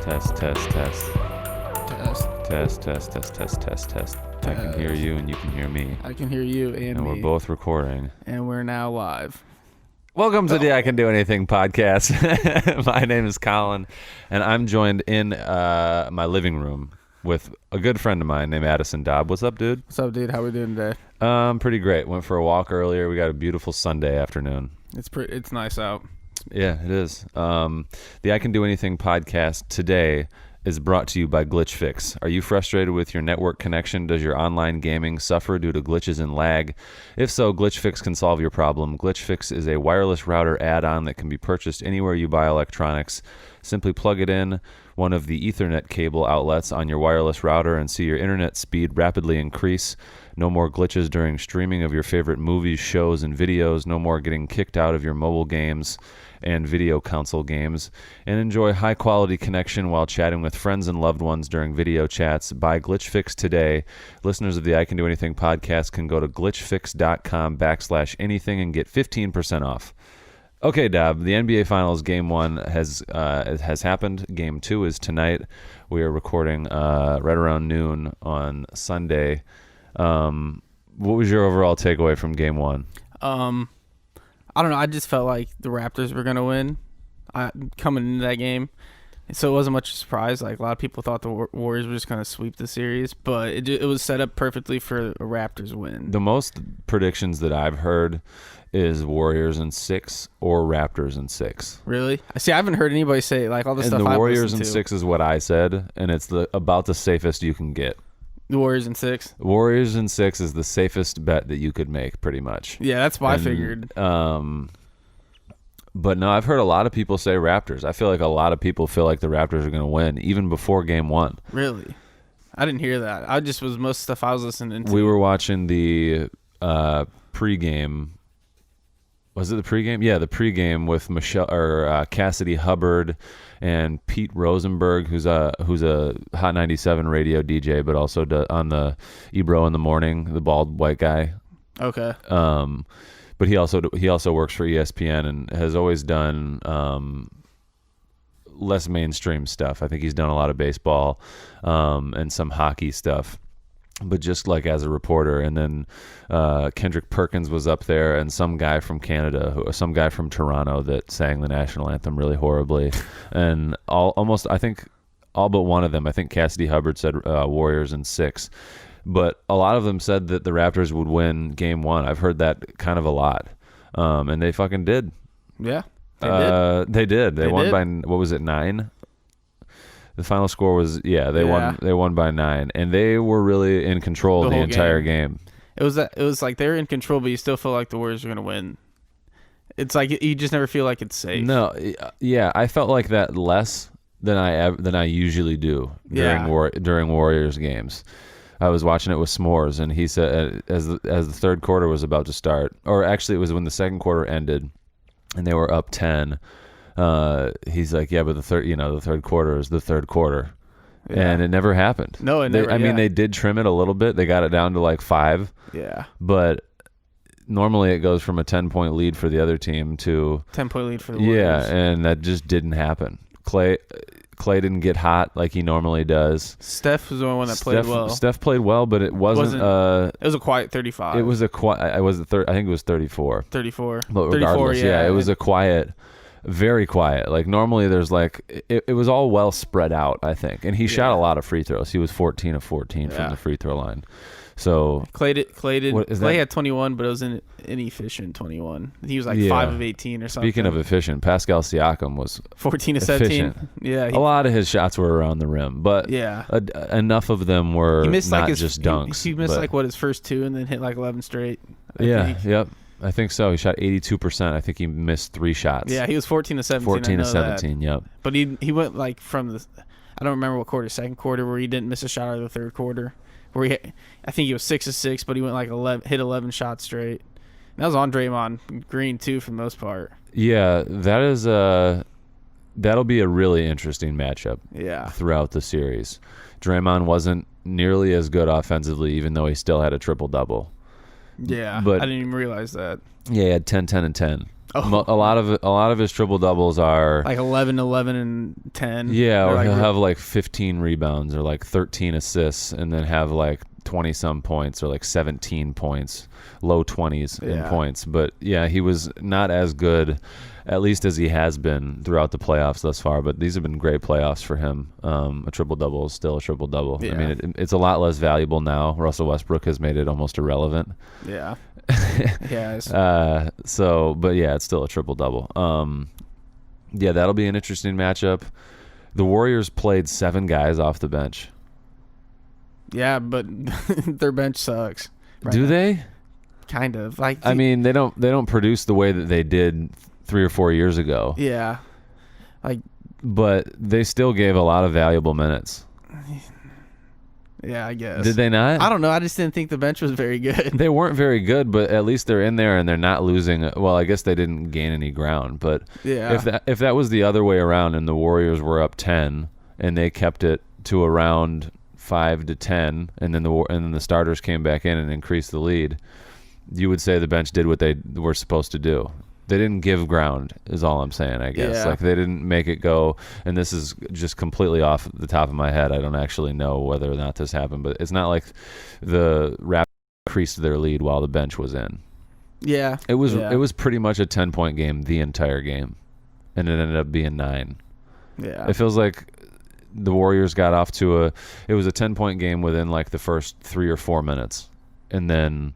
Test. Test. Test. I can hear you and you can hear me. I can hear you and me. We're both recording. And we're now live. Welcome to the I Can Do Anything podcast. My name is Colin, and I'm joined in my living room with a good friend of mine named Adison Daub. What's up, dude? What's up, dude? How we doing today? Pretty great. Went for a walk earlier. We got a beautiful Sunday afternoon. It's nice out. Yeah, it is. The I Can Do Anything podcast today is brought to you by Glitch Fix. Are you frustrated with your network connection? Does your online gaming suffer due to glitches and lag? If so, Glitch Fix can solve your problem. Glitch Fix is a wireless router add-on that can be purchased anywhere you buy electronics. Simply plug it in one of the Ethernet cable outlets on your wireless router and see your internet speed rapidly increase. No more glitches during streaming of your favorite movies, shows, and videos. No more getting kicked out of your mobile games and video console games. And enjoy high-quality connection while chatting with friends and loved ones during video chats. Buy Glitch Fix today. Listeners of the I Can Do Anything podcast can go to glitchfix.com/anything and get 15% off. Okay, Dab, the NBA Finals Game 1 has happened. Game 2 is tonight. We are recording right around noon on Sunday. What was your overall takeaway from Game 1? I don't know. I just felt like the Raptors were going to win coming into that game. So it wasn't much of a surprise. Like, a lot of people thought the Warriors were just going to sweep the series, but it was set up perfectly for a Raptors win. The most predictions that I've heard is Warriors in 6 or Raptors in 6. Really? See, I haven't heard anybody say like all the stuff the I've Warriors listened in to. 6 is what I said, and it's about the safest you can get. The Warriors in 6? Warriors in 6 is the safest bet that you could make, pretty much. Yeah, that's what I figured. But no, I've heard a lot of people say Raptors. I feel like a lot of people feel like the Raptors are going to win, even before Game 1. Really? I didn't hear that. I just was most stuff I was listening to. We were watching the pregame. Was it the pregame? Yeah, the pregame with Cassidy Hubbard and Pete Rosenberg, who's a Hot 97 radio DJ, but also on the Ebro in the Morning, the bald white guy. Okay. But he also works for ESPN and has always done less mainstream stuff. I think he's done a lot of baseball and some hockey stuff, but just like as a reporter. And then Kendrick Perkins was up there, and some guy from Canada, some guy from Toronto that sang the national anthem really horribly. And I think all but one of them, I think Cassidy Hubbard said Warriors in 6. But a lot of them said that the Raptors would win Game 1. I've heard that kind of a lot. And they fucking did. Yeah, they did. They won by, what was it, 9? The final score was, won. They won by 9. And they were really in control the entire game. It was like they were in control, but you still feel like the Warriors are going to win. It's like you just never feel like it's safe. No, yeah, I felt like that less than I usually do during Warriors games. I was watching it with S'mores, and he said as the third quarter was about to start, or actually it was when the second quarter ended, and they were up 10. He's like, yeah, but the third quarter is the third quarter, and it never happened. No, it never. I mean, they did trim it a little bit. They got it down to like 5. Yeah, but normally it goes from a 10-point lead for the other team to 10-point lead for the Warriors. Yeah, and that just didn't happen. Clay didn't get hot like he normally does. Steph was the one that played well. Steph played well, but it wasn't. It was a quiet 35. It was a quiet. I think it was 34. 34. But regardless, 34, it was a quiet, very quiet. Like normally, there's like it was all well spread out. I think, and he shot a lot of free throws. He was 14 of 14 from the free throw line. So Clay had 21, but it was an inefficient 21. He was like 5 of 18 or something. Speaking of efficient, Pascal Siakam was 14 of 17. Efficient. Yeah, a lot of his shots were around the rim, but enough of them were not just dunks. He missed his first 2 and then hit like 11 straight. I think so. He shot 82%. I think he missed 3 shots. Yeah, he was 14 of 17. 14 of 17. Yep. But he went like from the, I don't remember what quarter, second quarter, where he didn't miss a shot out of the third quarter. Where I think he was 6 of 6, but he went like 11 shots straight. And that was on Draymond Green too, for the most part. Yeah, that'll be a really interesting matchup. Yeah. Throughout the series, Draymond wasn't nearly as good offensively, even though he still had a triple double. Yeah, but I didn't even realize that. Yeah, he had 10, 10, and 10. A lot of his triple doubles are like 11, 11, and 10. Yeah, or like, he'll have like 15 rebounds or like 13 assists, and then have like 20 some points or like 17 points, low 20s in points. But yeah, he was not as good, at least as he has been throughout the playoffs thus far. But these have been great playoffs for him. A triple double is still a triple double. Yeah. I mean, it's a lot less valuable now. Russell Westbrook has made it almost irrelevant. Yeah. Yeah. But yeah, it's still a triple double. Yeah, that'll be an interesting matchup. The Warriors played 7 guys off the bench. Yeah, but their bench sucks. Right Do now. They? Kind of. Like I mean, they don't produce the way that they did 3 or 4 years ago. Yeah. But they still gave a lot of valuable minutes. Yeah, I guess. Did they not? I don't know. I just didn't think the bench was very good. They weren't very good, but at least they're in there and they're not losing. Well, I guess they didn't gain any ground, but yeah. If that was the other way around and the Warriors were up 10 and they kept it to around 5 to 10, and then the starters came back in and increased the lead, you would say the bench did what they were supposed to do. They didn't give ground, is all I'm saying, I guess. Yeah. Like, they didn't make it go, and this is just completely off the top of my head. I don't actually know whether or not this happened, but it's not like the Raptors increased their lead while the bench was in. Yeah. It was pretty much a 10-point game the entire game, and it ended up being 9. Yeah. It feels like the Warriors got off to a 10-point game within like the first 3 or 4 minutes, and then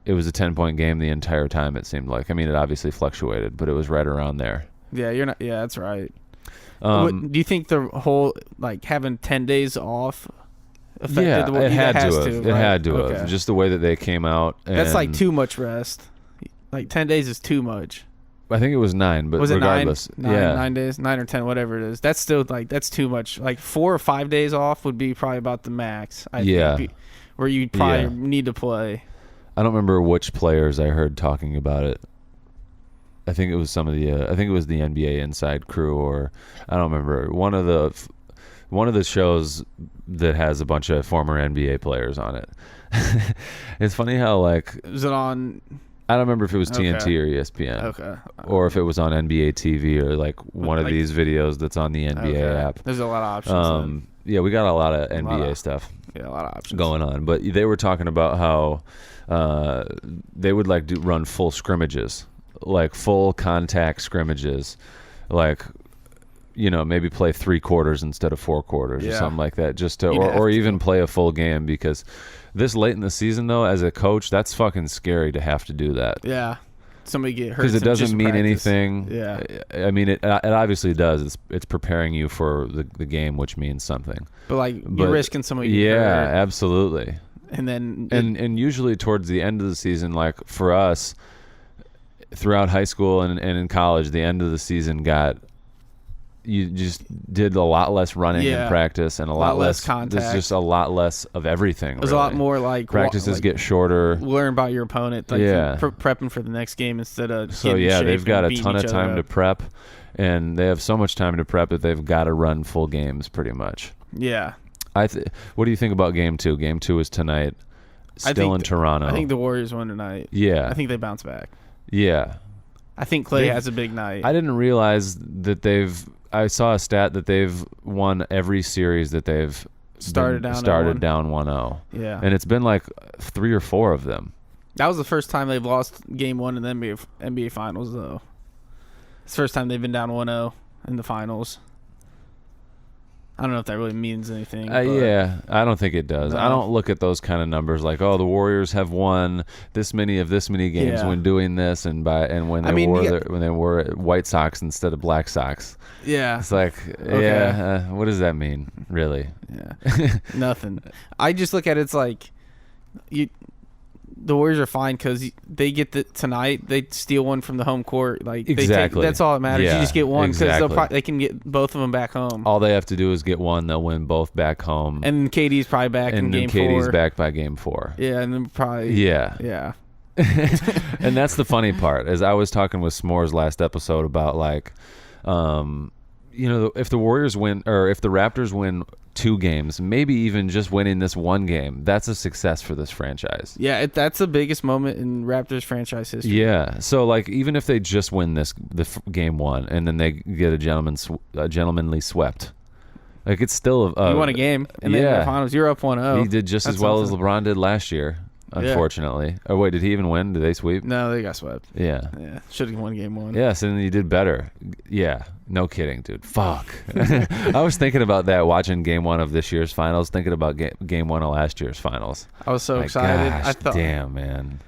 it was a 10-point game the entire time, it seemed like. I mean, it obviously fluctuated, but it was right around there. Yeah, that's right. Do you think the whole having 10 days off affected the it had to have. Right? It had to Okay. have. Just the way that they came out. That's like too much rest. 10 days is too much. I think it was 9, but was regardless. It 9 days, 9 or 10, whatever it is. That's still that's too much. 4 or 5 days off would be probably about the max. I think, where you probably need to play. I don't remember which players I heard talking about it. I think it was some of the. I think it was the NBA Inside Crew, or I don't remember one of the shows that has a bunch of former NBA players on it. It's funny how is it on? I don't remember if it was TNT or ESPN, or if it was on NBA TV or one of these videos that's on the NBA app. There's a lot of options. Yeah, we got a lot of NBA stuff. Yeah, a lot of options going on. But they were talking about how they would run full scrimmages, full contact scrimmages, maybe play 3 quarters instead of 4 quarters or something like that, just to or even play a full game, because this late in the season, though, as a coach, that's fucking scary to have to do that. Yeah. Somebody get hurt because it doesn't mean practice. anything. Yeah, I mean it obviously does. It's preparing you for the game, which means something. But you're risking somebody. Get hurt. Absolutely. And then and usually towards the end of the season, for us, throughout high school and in college, the end of the season you just did a lot less running in practice and a lot less contact. There's just a lot less of everything. There's a lot more practices get shorter. Learn about your opponent. Prepping for the next game instead of they've got a ton of time to prep, and they have so much time to prep that they've got to run full games pretty much. Yeah. What do you think about Game 2? Game 2 is tonight. Still in Toronto. I think the Warriors win tonight. Yeah. I think they bounce back. Yeah. I think Clay has a big night. I didn't realize that I saw a stat that they've won every series that they've started down 1-0. Yeah. And it's been 3 or 4 of them. That was the first time they've lost Game 1 in the NBA Finals, though. It's the first time they've been down 1-0 in the finals. I don't know if that really means anything. Yeah, I don't think it does. No. I don't look at those kind of numbers the Warriors have won this many games when doing this, and when they were White Sox instead of Black Sox. Yeah. It's what does that mean, really? Yeah. Nothing. I just look at it, the Warriors are fine because they get tonight. They steal one from the home court. Exactly. That's all that matters. Yeah, you just get one because exactly. they can get both of them back home. All they have to do is get one. They'll win both back home. And KD's probably back in Game 4. And KD's back by Game 4. Yeah, and then probably. Yeah. Yeah. And that's the funny part. As I was talking with S'mores last episode about if the Warriors win or if the Raptors win 2 games, maybe even just winning this 1 game, that's a success for this franchise. Yeah, that's the biggest moment in Raptors franchise history. Yeah. So like even if they just win game 1 and then they get a gentlemanly swept, like it's still you won a game in the finals. You're up 1-0. He did just as well as LeBron did last year. Unfortunately. Oh wait, did he even win? Did they sweep? No, they got swept. Yeah. Should have won game 1. Yes, and he did better. Yeah, no kidding, dude. Fuck. I was thinking about that watching game 1 of this year's finals, thinking about game 1 of last year's finals. I was so excited. Gosh, I thought, damn, man.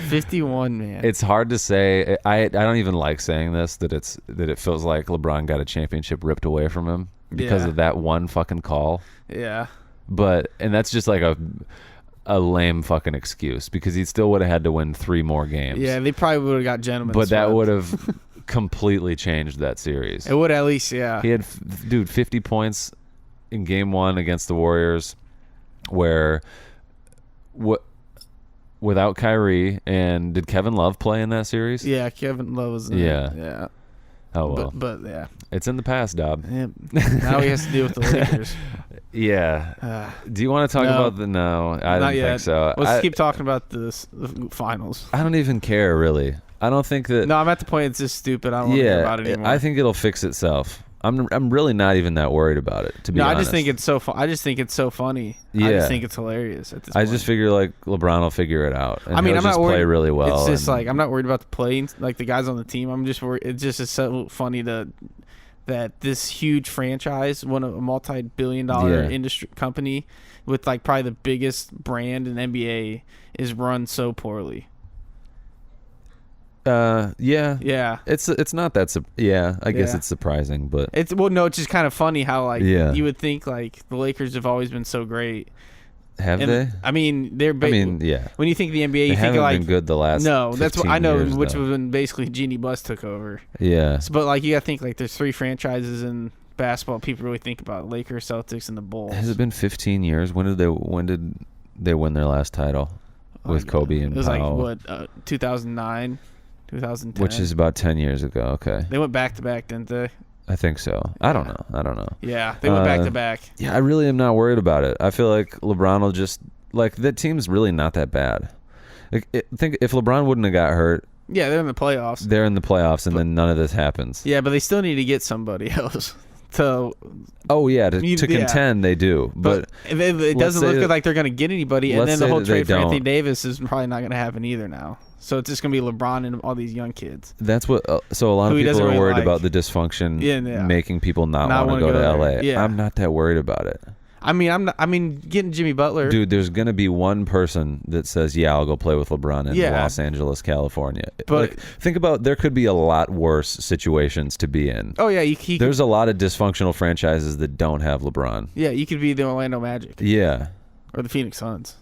51, man. It's hard to say. I don't even like saying this that it feels like LeBron got a championship ripped away from him because of that one fucking call. Yeah. And that's just like a lame fucking excuse because he still would have had to win 3 more games. Yeah, they probably would have got gentlemen. But that would have completely changed that series. It would at least, yeah. He had 50 points in game 1 against the Warriors, where without Kyrie, and did Kevin Love play in that series? Yeah, Kevin Love was in it. Yeah. Oh well. But yeah. It's in the past, Daub. Yeah. Now he has to deal with the Lakers. Yeah. Do you want to talk about the no? I don't think so. Let's keep talking about the finals. I don't even care really. I don't think that. No, I'm at the point it's just stupid. I don't want to hear about it anymore. I think it'll fix itself. I'm really not even that worried about it, to be honest. I just think it's so I just think it's so funny. Yeah. I just think it's hilarious at this point. I just figure like LeBron will figure it out. And I mean, he'll I'm not just worried. Play really well. It's just like I'm not worried about the playing, like the guys on the team. I'm just worried. It's just so funny that this huge franchise, one of a multi-billion-dollar industry company with like probably the biggest brand in NBA, is run so poorly. Yeah. It's not that. I guess it's surprising, but it's just kind of funny how like you would think like the Lakers have always been so great. Have they? I mean, yeah. When you think of the NBA, you think of like been good the last. No, that's what I know. Years, which was when basically Jeannie Buss took over. Yeah. But like you gotta think like there's 3 franchises in basketball people really think about: Lakers, Celtics, and the Bulls. Has it been 15 years? When did they win their last title with Kobe and Powell? It was like 2009, 2010, which is about 10 years ago. Okay. They went back to back, didn't they? I think so. I don't know. Yeah, they went back to back. Yeah, I really am not worried about it. I feel like LeBron will just like that team's really not that bad. Think if LeBron wouldn't have got hurt. Yeah, they're in the playoffs. And then none of this happens. Yeah, but they still need to get somebody else to. Oh yeah, to contend they do, but it doesn't look like they're going to get anybody. And then the whole trade for Anthony Davis is probably not going to happen either now. So it's just going to be LeBron and all these young kids. That's what. So a lot of people are worried about the dysfunction making people not want to go to LA. Yeah. I'm not that worried about it. I mean, getting Jimmy Butler. Dude, there's going to be one person that says, yeah, I'll go play with LeBron in Los Angeles, California. But think about, there could be a lot worse situations to be in. Oh, yeah. There's a lot of dysfunctional franchises that don't have LeBron. Yeah, you could be the Orlando Magic. Yeah. Or the Phoenix Suns.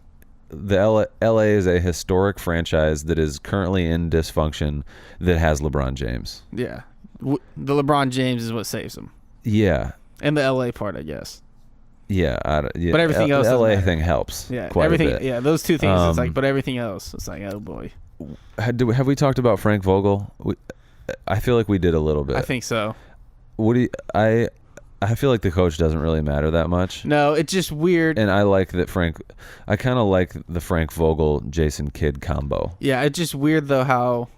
The LA is a historic franchise that is currently in dysfunction that has LeBron James. Yeah. The LeBron James is what saves them. Yeah. And the LA part, I guess. Yeah, but everything else. The LA thing helps. Yeah, quite everything. A bit. Yeah, those 2 things. It's like, but everything else, it's like, oh boy. Have we talked about Frank Vogel? I feel like we did a little bit. I think so. I feel like the coach doesn't really matter that much. No, it's just weird. And I like that I kind of like the Frank Vogel Jason Kidd combo. Yeah, it's just weird though how.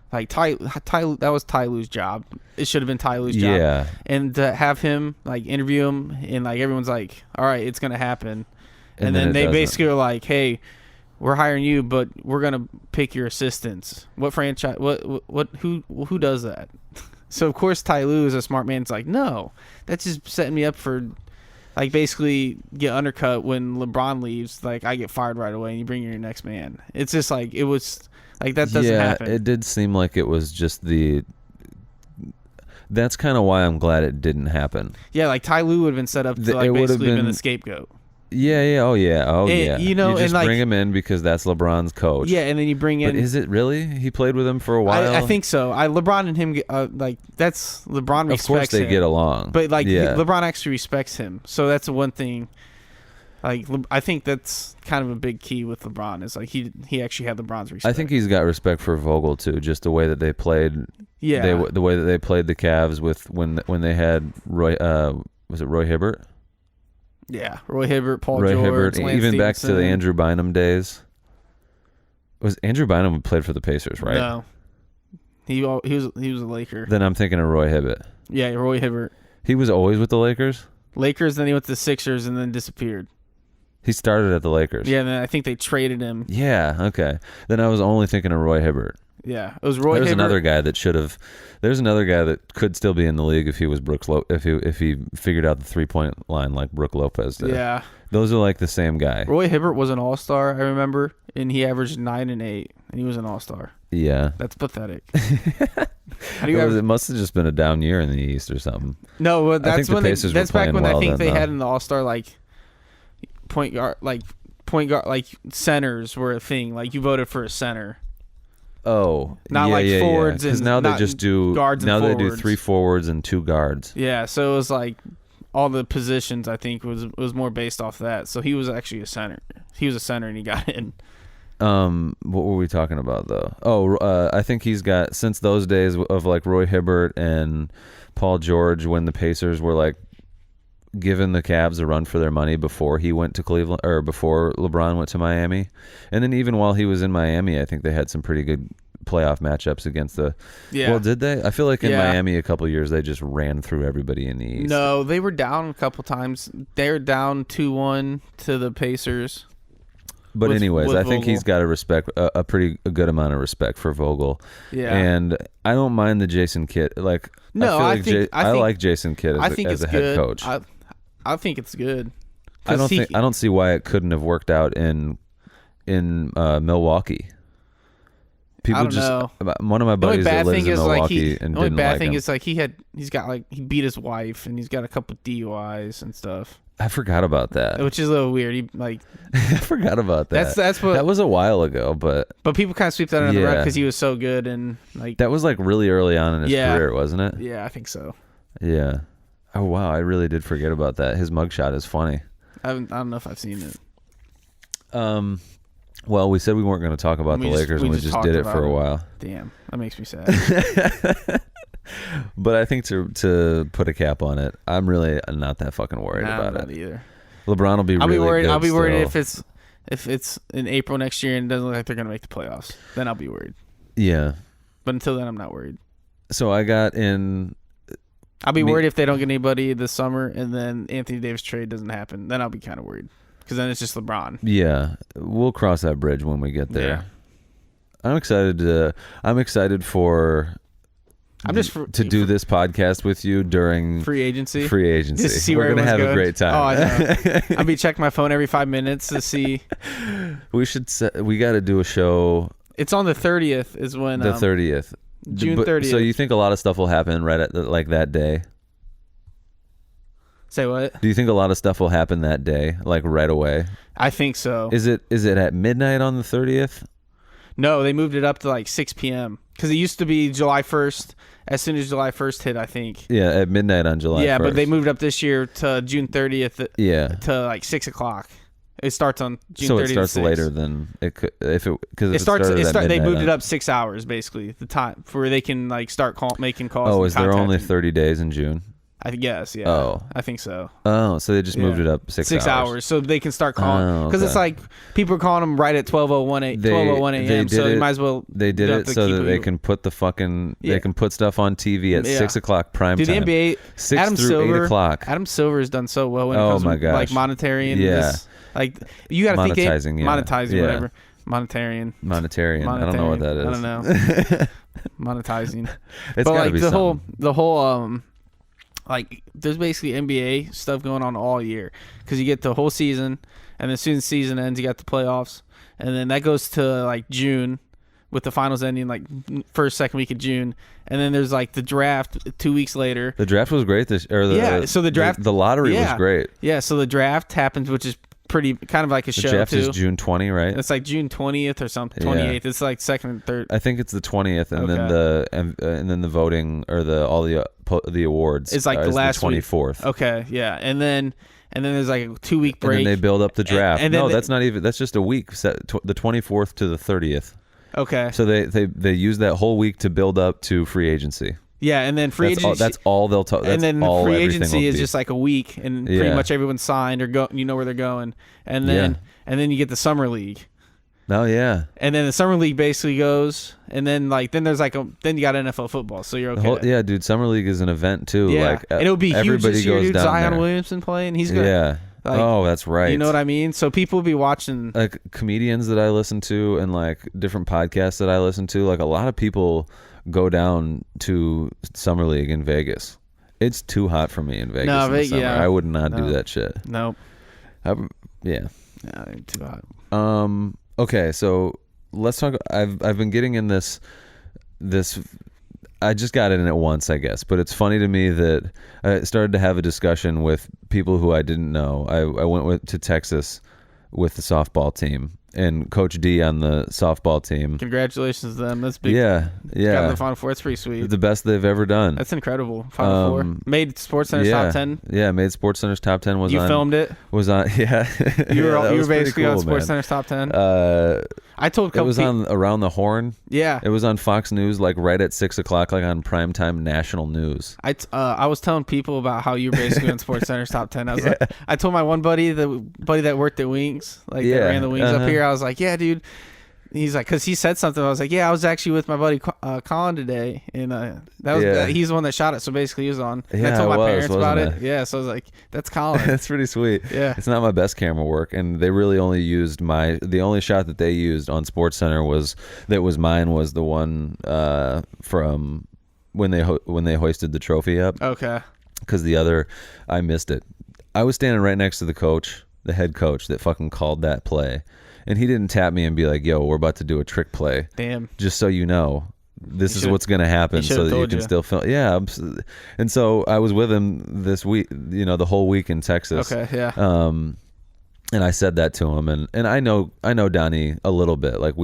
Like that was Ty Lue's job. It should have been Ty Lue's job. Yeah. And to have him like interview him and like everyone's like, all right, it's gonna happen. And then they basically are like, hey, we're hiring you, but we're gonna pick your assistants. What franchise? Who does that? So of course Ty Lue is a smart man. It's like, no, that's just setting me up for like basically get undercut when LeBron leaves. Like I get fired right away and you bring in your next man. It's just like it was. Like that doesn't happen. Yeah, it did seem like it was just that's kind of why I'm glad it didn't happen. Yeah, like Ty Lue would have been set up to like basically been the scapegoat. Yeah, oh yeah. You know, you just and bring him in because that's LeBron's coach. Yeah, and then you bring in. But is it really? He played with him for a while. I think so. LeBron and him, like that's LeBron respects him. Of course they get along. But like LeBron actually respects him, so that's the one thing. Like, I think that's kind of a big key with LeBron is like he actually had LeBron's respect. I think he's got respect for Vogel too, just the way that they played. Yeah, the way that they played the Cavs with when they had Roy. Was it Roy Hibbert? Yeah, Roy Hibbert, Paul Roy George, Hibbert, Lance even back to the Stevenson. Andrew Bynum days. Was Andrew Bynum who played for the Pacers, right? No, he was a Laker. Then I'm thinking of Roy Hibbert. Yeah, Roy Hibbert. He was always with the Lakers? Lakers, then he went to the Sixers and then disappeared. He started at the Lakers. Yeah, and then I think they traded him. Yeah, okay. Then I was only thinking of Roy Hibbert. Yeah, it was Roy There's Hibbert. another guy that should have. There's another guy that could still be in the league if he was if he figured out the 3-point line like Brook Lopez did. Yeah. Those are like the same guy. Roy Hibbert was an all-star, I remember, and he averaged 9 and 8, and he was an all-star. Yeah. That's pathetic. How do you It must have just been a down year in the East or something. No, well, I that's think the when Pacers that's were back when playing I think well they then, had though. an all-star like point guard, like centers were a thing. Like you voted for a center. Oh, Not yeah, like yeah, forwards Because and now they not just do guards and now they do forwards. 3 forwards and 2 guards. Yeah, so it was like all the positions I think was more based off that. So he was actually a center. He was a center and he got in. What were we talking about though? Oh, I think he's got since those days of like Roy Hibbert and Paul George when the Pacers were like giving the Cavs a run for their money before he went to Cleveland or before LeBron went to Miami, and then even while he was in Miami, I think they had some pretty good playoff matchups against the. Yeah. Well, did they? I feel like in Yeah. Miami a couple of years they just ran through everybody in the East. No, they were down a couple times. They were down 2-1 to the Pacers. But with- anyways, with I think Vogel. he's got a pretty good amount of respect for Vogel. Yeah. And I don't mind the Jason Kidd. Like, No, I feel like I think like Jason Kidd I as, think as it's a head good. coach. I think it's good. I don't see why it couldn't have worked out in Milwaukee. People I don't know. One of my The only buddies that bad lives thing in is like Milwaukee and the only didn't bad like thing him. is like he beat his wife and he's got a couple DUIs and stuff, I forgot about that. which is a little weird. He like I forgot about that. that's what. That was a while ago, but But people kind of sweep that under the rug Yeah. because he was so good and like that was like really early on in his Yeah. career, wasn't it? yeah, I think so. Yeah. Oh wow, I really did forget about that. His mugshot is funny. I don't know if I've seen it. Well, we said we weren't going to talk about We the just- Lakers, we and we just just talked did it about for a it. while. Damn, that makes me sad. But I think to put a cap on it, I'm really not that fucking worried Nah, I'm about not it. either. LeBron will be I'll really be worried. good I'll be worried still. if it's in April next year and it doesn't look like they're gonna make the playoffs. Then I'll be worried. Yeah. But until then, I'm not worried. So I got in. I'll be Me- worried if they don't get anybody this summer and then Anthony Davis trade doesn't happen. Then I'll be kind of worried because then it's just LeBron. Yeah, we'll cross that bridge when we get there. Yeah. I'm excited for. to do this podcast with you during free agency. free agency. Just to see We're where gonna have everyone's a great time. Oh, I know. I'll be checking my phone every 5 minutes to see. We got to do a show It's on the 30th. Is when the 30th. June 30th. So you think a lot of stuff will happen right at like that day? Say what? Do you think a lot of stuff will happen that day, like right away? I think so. Is it at midnight on the 30th? No, they moved it up to like 6 p.m. because it used to be July 1st. As soon as July 1st hit, I think. Yeah, at midnight on July 1st. But they moved up this year to June 30th. Yeah. To like 6 o'clock. It starts on June 30th. So it starts to 6. later than it could because It starts. They They moved it up 6 hours basically. The time for where they can like start making calls. Oh, and is there only contacting. 30 days in June? I guess. Yeah. Oh. I think so. Oh, so they just moved Yeah. it up 6 hours, so they can start calling Oh, because it's okay. like people are calling them right at 12:01 a.m. So you might as well. They did don't it have to so keep that they it- can put the fucking Yeah. they can put stuff on TV at Yeah. 6 o'clock prime Dude, the time. NBA 6 Adam through Silver 8 o'clock. Adam Silver has done so well when it Oh comes my to like gosh. monetary and Yeah. this, like you got to think it Monetizing, yeah. monetizing Yeah. whatever monetarian. Monetarian. I don't know what that is. I don't know. Monetizing. It's But gotta like be the something. whole like there's basically NBA stuff going on all year because you get the whole season and then as soon as the season ends you got the playoffs and then that goes to like June with the finals ending like second week of June and then there's like the draft 2 weeks later. The draft was great So the draft the lottery was yeah. great. Yeah, so the draft happens, which is pretty kind of like a The show draft too. is June 20, right? It's like June 20th or something, Yeah. 28th. It's like second and third. I think it's the 20th, and Okay. then the voting or all the the awards. It's like the last the week. 24th. Okay, yeah, and then there's like a 2-week break. And then they build up the draft. And then no, that's not even. That's just a week. The 24th to the 30th. Okay. So they use that whole week to build up to free agency. Yeah, and then free agency. That's all they'll talk. And then all free everything agency will is be. just like a week, and pretty much everyone's signed or go. You know where they're going, and then you get the summer league. Oh yeah. And then the summer league basically goes, and then there's then you got NFL football, so you're okay. Yeah, dude. Summer league is an event too. Yeah, Like, and it would be huge everybody this year, goes dude. down Zion there. Williamson playing. He's gonna. Yeah. Like, that's right. You know what I mean? So people will be watching. Like comedians that I listen to and like different podcasts that I listen to, like a lot of people go down to Summer League in Vegas. It's too hot for me in Vegas in the summer. I would not do that shit. Nope. Yeah. Yeah, too hot. Okay, so let's talk. I've been getting in this. I just got in it once, I guess, but it's funny to me that I started to have a discussion with people who I didn't know. I went to Texas with the softball team, and Coach D on the softball team. Congratulations to them. That's big. Yeah. Got to the Final Four. It's pretty sweet. The best they've ever done. That's incredible. Final Four. Made SportsCenter's top 10. Yeah, made SportsCenter's top 10. You filmed it? Was on. Yeah. You were basically cool, on SportsCenter's top 10. I told a couple. It was on Around the Horn. Yeah. It was on Fox News, like right at 6:00, like on primetime national news. I was telling people about how you were basically on SportsCenter's top 10. I was like, I told my one buddy, the buddy that worked at Wings, that ran the Wings up here. I was like, yeah, dude. He's like, because he said something. I was like, yeah, I was actually with my buddy Colin today, and that was he's the one that shot it. So basically, he was on. And I told my parents about it. Yeah, so I was like, that's Colin. That's pretty sweet. Yeah, it's not my best camera work, and they really only used the only shot that they used on SportsCenter was mine was the one from when they hoisted the trophy up. Okay. Because the other, I missed it. I was standing right next to the head coach that fucking called that play. And he didn't tap me and be like, yo, we're about to do a trick play. Damn. Just so you know, this is what's going to happen so that you can still film. Yeah. And so I was with him this week, the whole week in Texas. Okay, yeah. And I said that to him. And I know Donnie a little bit. Like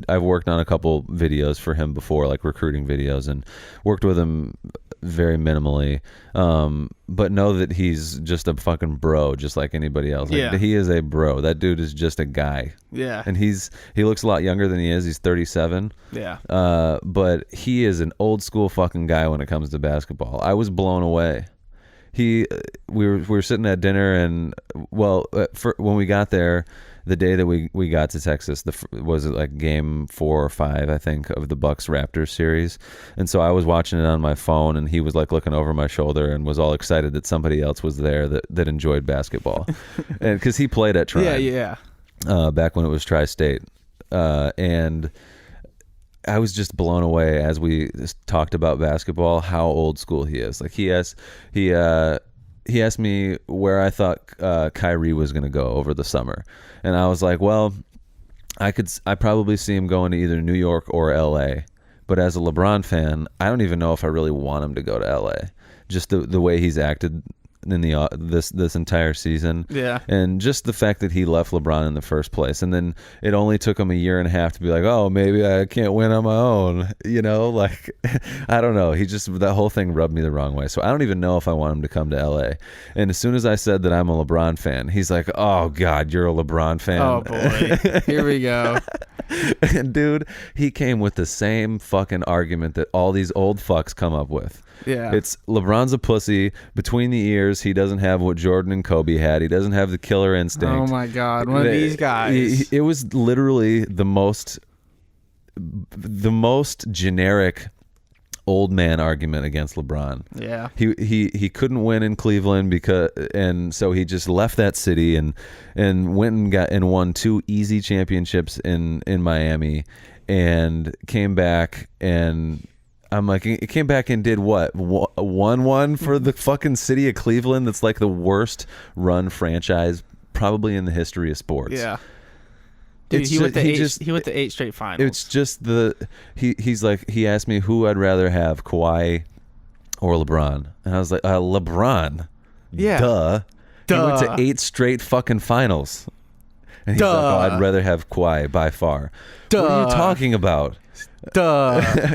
I've worked on a couple videos for him before, like recruiting videos, and worked with him very minimally, but know that he's just a fucking bro, just like anybody else. Like, he is a bro. That dude is just a guy. Yeah. And he looks a lot younger than he is. He's 37. Yeah. But he is an old school fucking guy when it comes to basketball. I was blown away. We were sitting at dinner, and when we got there, the day that we got to Texas, was it like game 4 or 5, I think, of the Bucks Raptors series. And so I was watching it on my phone, and he was like looking over my shoulder and was all excited that somebody else was there that enjoyed basketball. And because he played at Tri. Yeah. Back when it was Tri-State. And I was just blown away as we talked about basketball, how old school he is. Like he asked me where I thought Kyrie was going to go over the summer. And I was like, well, I probably see him going to either New York or LA. But as a LeBron fan, I don't even know if I really want him to go to LA. Just the way he's acted in this entire season. Yeah. And just the fact that he left LeBron in the first place. And then it only took him a year and a half to be like, oh, maybe I can't win on my own. Like, I don't know. That whole thing rubbed me the wrong way. So I don't even know if I want him to come to LA. And as soon as I said that I'm a LeBron fan, he's like, oh God, you're a LeBron fan. Oh boy. Here we go. And dude, he came with the same fucking argument that all these old fucks come up with. Yeah. It's LeBron's a pussy. Between the ears, he doesn't have what Jordan and Kobe had. He doesn't have the killer instinct. Oh my God. One of these guys. It was literally the most generic old man argument against LeBron. Yeah. He couldn't win in Cleveland and so he just left that city and went and won 2 easy championships in Miami, and came back, and I'm like, it came back and did what? 1-1 for the fucking city of Cleveland. That's like the worst run franchise probably in the history of sports. Yeah. Dude, he went to 8 straight finals. It's just he's like, he asked me who I'd rather have, Kawhi or LeBron. And I was like, LeBron. Yeah. Duh. He went to 8 straight fucking finals. And he's like, oh, I'd rather have Kawhi by far. Duh. What are you talking about? Duh.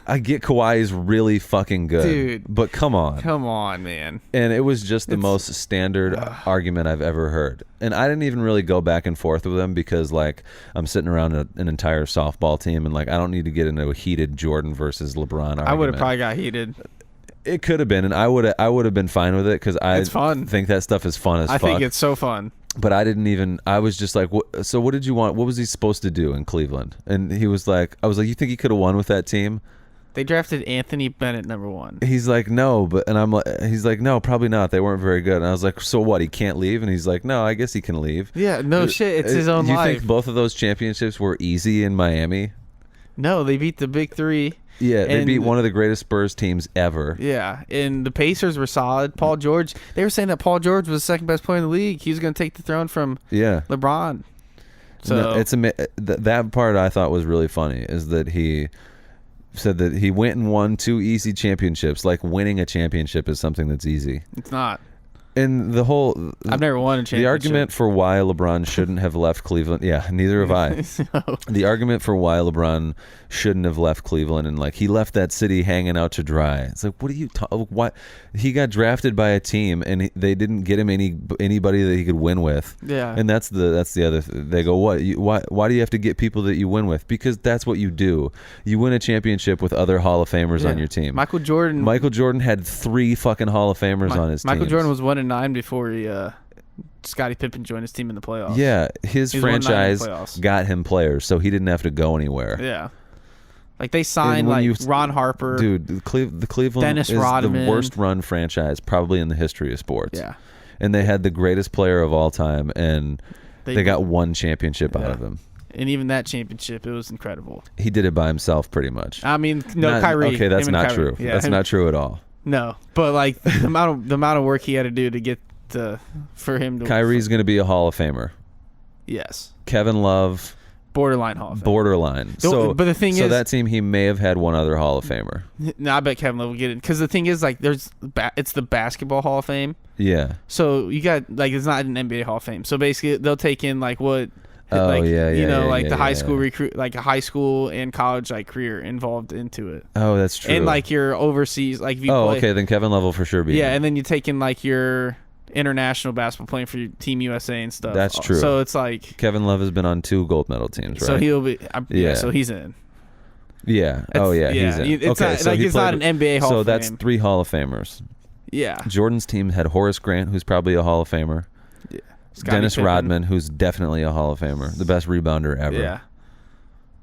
I get Kawhi's really fucking good, Dude. but come on, man. And it was just the most standard argument I've ever heard. And I didn't even really go back and forth with him because, like, I'm sitting around an entire softball team, and like I don't need to get into a heated Jordan versus LeBron argument. I would have probably got heated. It could have been, and I would have been fine with it because It's fun. think that stuff is fun as fuck. I think it's so fun. But I didn't even. I was just like, so what did you want? What was he supposed to do in Cleveland? And he was like, I was like, you think he could have won with that team? They drafted Anthony Bennett #1. He's like, no, and I'm like, he's like, no, probably not. They weren't very good. And I was like, so what? He can't leave? And he's like, no, I guess he can leave. Yeah, no shit. It's his own life. You think both of those championships were easy in Miami? No, they beat the Big Three. Yeah, they beat one of the greatest Spurs teams ever. Yeah, and the Pacers were solid. Paul George, they were saying that Paul George was the second best player in the league. He was going to take the throne from LeBron. So no, it's that part I thought was really funny is that he said that he went and won 2 easy championships. Like winning a championship is something that's easy. It's not. And the whole I've never won a championship. The argument for why LeBron shouldn't have left Cleveland, yeah, neither have I. No. The argument for why LeBron shouldn't have left Cleveland and like he left that city hanging out to dry. It's like, what are you talking? What he got drafted by a team and they didn't get him anybody that he could win with. Yeah, and that's the other. They go, what? Why do you have to get people that you win with? Because that's what you do. You win a championship with other Hall of Famers on your team. Michael Jordan had 3 fucking Hall of Famers on his team. Michael Jordan was 1-9 before he Scottie Pippen joined his team in the playoffs. Yeah, his franchise got him players, so he didn't have to go anywhere. Yeah. Like they signed Ron Harper. Dude, the Cleveland Dennis is Rodman. the worst run franchise probably in the history of sports. Yeah. And they had the greatest player of all time, and they got 1 championship out of him. And even that championship, it was incredible. He did it by himself pretty much. I mean, Kyrie. Okay, that's not Kyrie. true. Yeah, that's not true at all. No, but like the amount of work he had to do to get for him to. Kyrie's going to be a Hall of Famer. Yes. Kevin Love. Borderline Hall of Fame. Borderline. But the thing is, that team he may have had one other Hall of Famer. No, I bet Kevin Love will get it because the thing is, like, it's the Basketball Hall of Fame. Yeah. So you got it's not an NBA Hall of Fame. So basically, they'll take in like what. The high school recruit, like a high school and college like career involved into it. Oh, that's true. And like your overseas, like if you play, okay, then Kevin Love will for sure be. Yeah, and then you take in like your international basketball playing for your Team USA and stuff. That's true. So it's like Kevin Love has been on 2 gold medal teams, right? So he'll be. So he's in. Yeah. He's in. It's not like it's not an NBA Hall of Fame. So that's 3 Hall of Famers. Yeah. Jordan's team had Horace Grant, who's probably a Hall of Famer. Yeah. Dennis Rodman, who's definitely a Hall of Famer, the best rebounder ever. Yeah.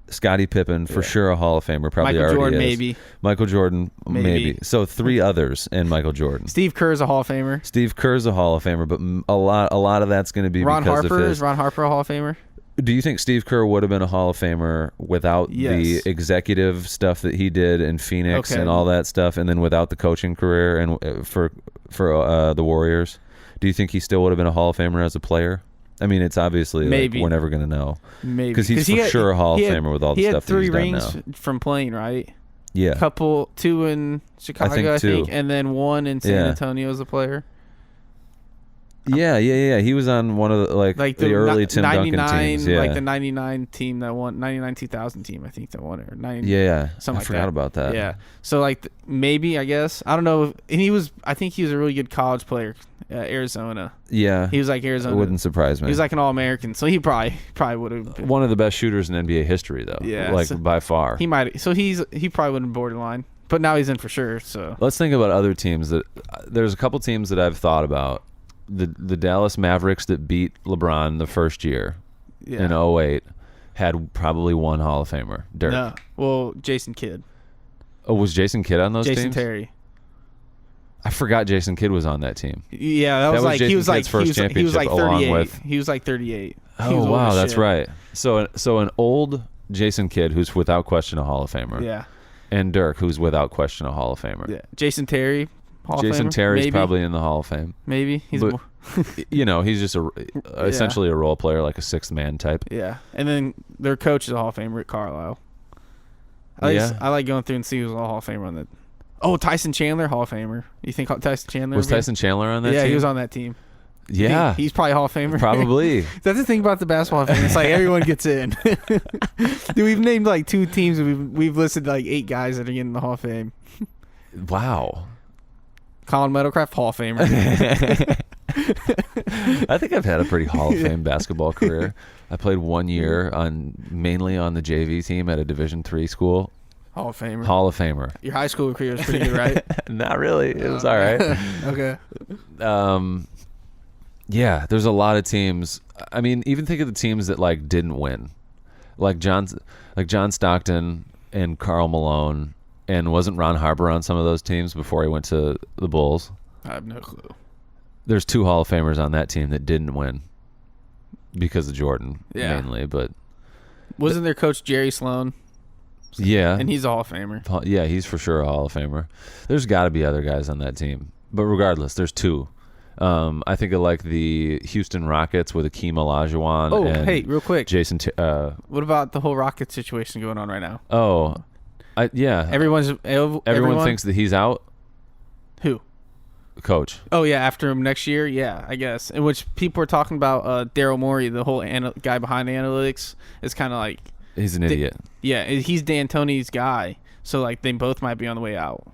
Scottie Pippen, for sure a Hall of Famer, probably Michael already Jordan, is. maybe. Michael Jordan, maybe. So 3 others and Michael Jordan. Steve Kerr's a Hall of Famer. Steve Kerr's a Hall of Famer, but a lot of that's going to be Ron because Harper. of his. Is Ron Harper a Hall of Famer? Do you think Steve Kerr would have been a Hall of Famer without the executive stuff that he did in Phoenix and all that stuff, and then without the coaching career and for the Warriors? Do you think he still would have been a Hall of Famer as a player? I mean, it's obviously we're never going to know. Maybe because he's for sure a Hall of Famer with all the stuff that he's done now. He had 3 rings from playing, right? Yeah, 2 in Chicago, I think, and then 1 in San Antonio as a player. Yeah. He was on one of the early Tim Duncan teams. Yeah, like the '99 team that won, '99 2000 team, I think that won it. Or 90, I forgot about that. Yeah, so like maybe I guess I don't know. And I think he was a really good college player, Arizona. Yeah, he was like Arizona. It wouldn't surprise me. He was like an All-American, so he probably would have been one of the best shooters in NBA history, though. Yeah, by far. He might. So he probably wouldn't borderline, but now he's in for sure. So let's think about other teams that. There's a couple teams that I've thought about. The Dallas Mavericks that beat LeBron the first year in 08 had probably 1 Hall of Famer. Dirk. No. Well, Jason Kidd. Oh, was Jason Kidd on those teams? Jason Terry. I forgot Jason Kidd was on that team. Yeah, that was like Jason he was Kidd's like first he was like 38. With, he was like 38. Oh wow, that's right. So an old Jason Kidd who's without question a Hall of Famer. Yeah. And Dirk who's without question a Hall of Famer. Yeah. Jason Terry. Jason Terry's probably in the Hall of Fame. Maybe he's he's just essentially a role player, like a 6th man type. Yeah, and then their coach is a Hall of Famer, Rick Carlisle. I like going through and see who's a Hall of Famer on that. Oh, Tyson Chandler, Hall of Famer. You think Tyson Chandler was Tyson Chandler on that team? Yeah, he was on that team. Yeah. He's probably Hall of Famer. Probably. That's the thing about the basketball thing. It's like everyone gets in. Dude, we've named like 2 teams. And we've listed like 8 guys that are getting the Hall of Fame. Wow. Colin Meadowcraft, Hall of Famer. I think I've had a pretty Hall of Fame basketball career. I played 1 year mainly on the JV team at a Division III school. Hall of Famer. Hall of Famer. Your high school career was pretty good, right? Not really. It was all right. Okay. Yeah, there's a lot of teams. I mean, even think of the teams that like didn't win, like John Stockton and Karl Malone, and wasn't Ron Harper on some of those teams before he went to the Bulls? I have no clue. There's 2 Hall of Famers on that team that didn't win because of Jordan mainly, but wasn't their coach Jerry Sloan? Yeah, and he's a Hall of Famer. Yeah, he's for sure a Hall of Famer. There's got to be other guys on that team, but regardless, there's 2. I think of like the Houston Rockets with Akeem Olajuwon. Oh, and hey, real quick, Jason. What about the whole Rockets situation going on right now? Oh, yeah. Everyone thinks that he's out. Who? Coach. Oh yeah, after him next year. Yeah, I guess. In which people are talking about Daryl Morey, the whole guy behind the analytics, is kind of like he's an idiot. Yeah, he's D'Antoni's guy. So like they both might be on the way out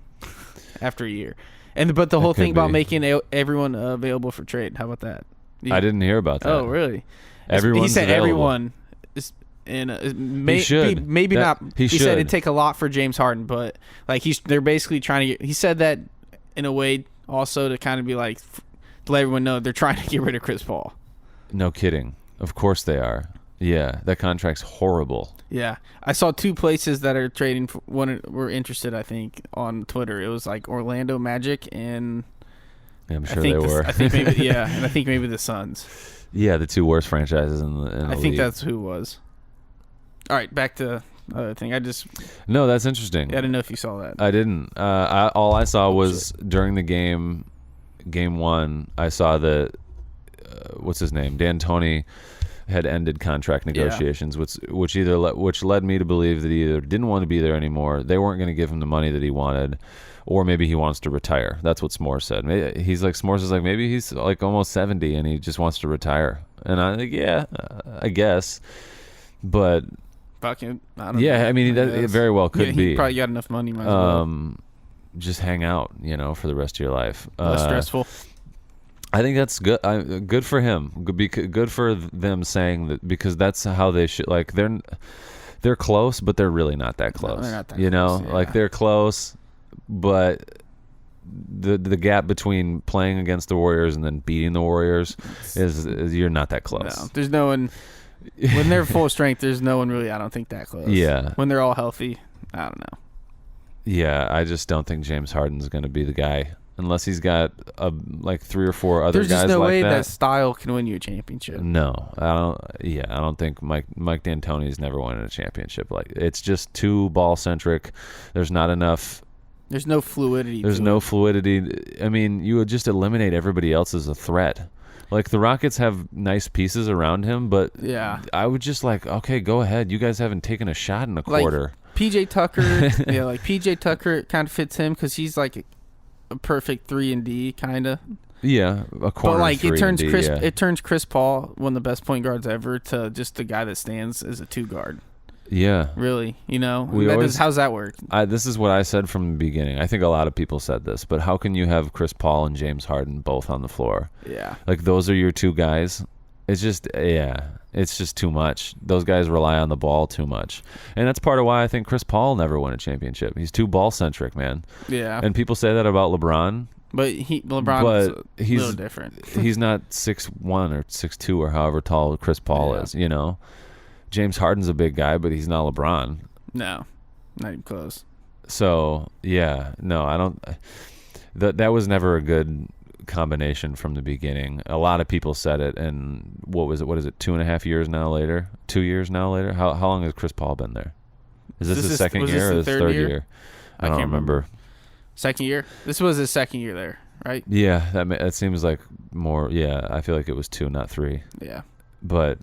after a year. But the whole thing about making everyone available for trade. How about that? I didn't hear about that. Oh really? Everyone's he said available. Everyone. He should. Maybe not. He said should. it'd take a lot for James Harden, but like they're basically trying to get. He said that in a way also to kind of be like to let everyone know they're trying to get rid of Chris Paul. No kidding. Of course they are. Yeah, that contract's horrible. Yeah, I saw 2 places that are trading for one were interested. I think on Twitter it was like Orlando Magic and I'm sure they were. I think maybe and I think maybe the Suns. Yeah, the 2 worst franchises in the I think league. that's who it was. All right, back to the other thing. No, that's interesting. I didn't know if you saw that. I didn't. All I saw was during the game 1, I saw that what's his name? D'Antoni had ended contract negotiations, which led me to believe that he either didn't want to be there anymore, they weren't going to give him the money that he wanted, or maybe he wants to retire. That's what S'mores said. S'mores is like, maybe he's like almost 70 and he just wants to retire. And I'm like, yeah, I guess. But fucking, I don't know. Yeah, I mean, it very well could be. He probably got enough money. Might as well. Just hang out, for the rest of your life. Less stressful. I think that's good. Good for him. Good for them saying that, because that's how they should. Like they're close, but they're really not that close. No, they're not that close, yeah. Like they're close, but the gap between playing against the Warriors and then beating the Warriors is you're not that close. No, there's no one. When they're full strength, there's no one really. I don't think that close. Yeah. When they're all healthy, I don't know. Yeah, I just don't think James Harden's going to be the guy. Unless he's got like 3 or 4 other guys like that. There's just no way that style can win you a championship. No, I don't. Yeah, I don't think Mike D'Antoni's never won a championship. Like, it's just too ball centric. There's not enough. There's no fluidity. There's no fluidity. I mean, you would just eliminate everybody else as a threat. Like, the Rockets have nice pieces around him, but yeah, I would just like, okay, go ahead. You guys haven't taken a shot in a quarter. PJ Tucker, PJ Tucker kind of fits him because he's like a perfect 3-and-D kind of. Yeah, a corner. But like it turns it turns Chris Paul, one of the best point guards ever, to just the guy that stands as a 2 guard. Yeah, really, how's that work? This is what I said from the beginning. I think a lot of people said this, but how can you have Chris Paul and James Harden both on the floor? Yeah, like those are your 2 guys. It's just it's just too much. Those guys rely on the ball too much, and that's part of why I think Chris Paul never won a championship. He's too ball centric, man. Yeah, and people say that about LeBron. But LeBron is a little different. He's not 6'1" or 6'2" or however tall Chris Paul is. James Harden's a big guy, but he's not LeBron. No, not even close. So I don't. That was never a good combination from the beginning. A lot of people said it, and what is it 2.5 years now later? 2 years now later? How long has Chris Paul been there? Is this his second year or his third year? I don't remember. Second year? This was his second year there, right? Yeah, that seems like more. Yeah, I feel like it was 2, not 3. Yeah. But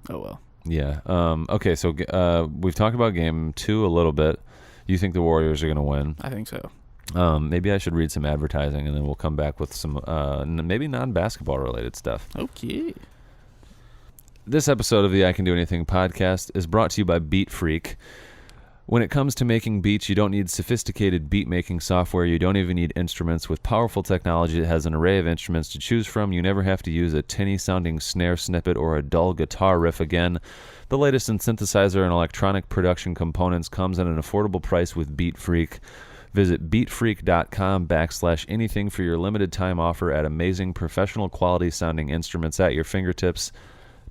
oh well. Yeah. Okay, so we've talked about game 2 a little bit. You think the Warriors are going to win? I think so. Maybe I should read some advertising, and then we'll come back with some maybe non-basketball related stuff. Okay. This episode of the I Can Do Anything podcast is brought to you by Beat Freak. When it comes to making beats, you don't need sophisticated beat-making software. You don't even need instruments. With powerful technology that has an array of instruments to choose from, you never have to use a tinny-sounding snare snippet or a dull guitar riff again. The latest in synthesizer and electronic production components comes at an affordable price with Beat Freak. Visit beatfreak.com/anything for your limited time offer at amazing professional quality sounding instruments at your fingertips.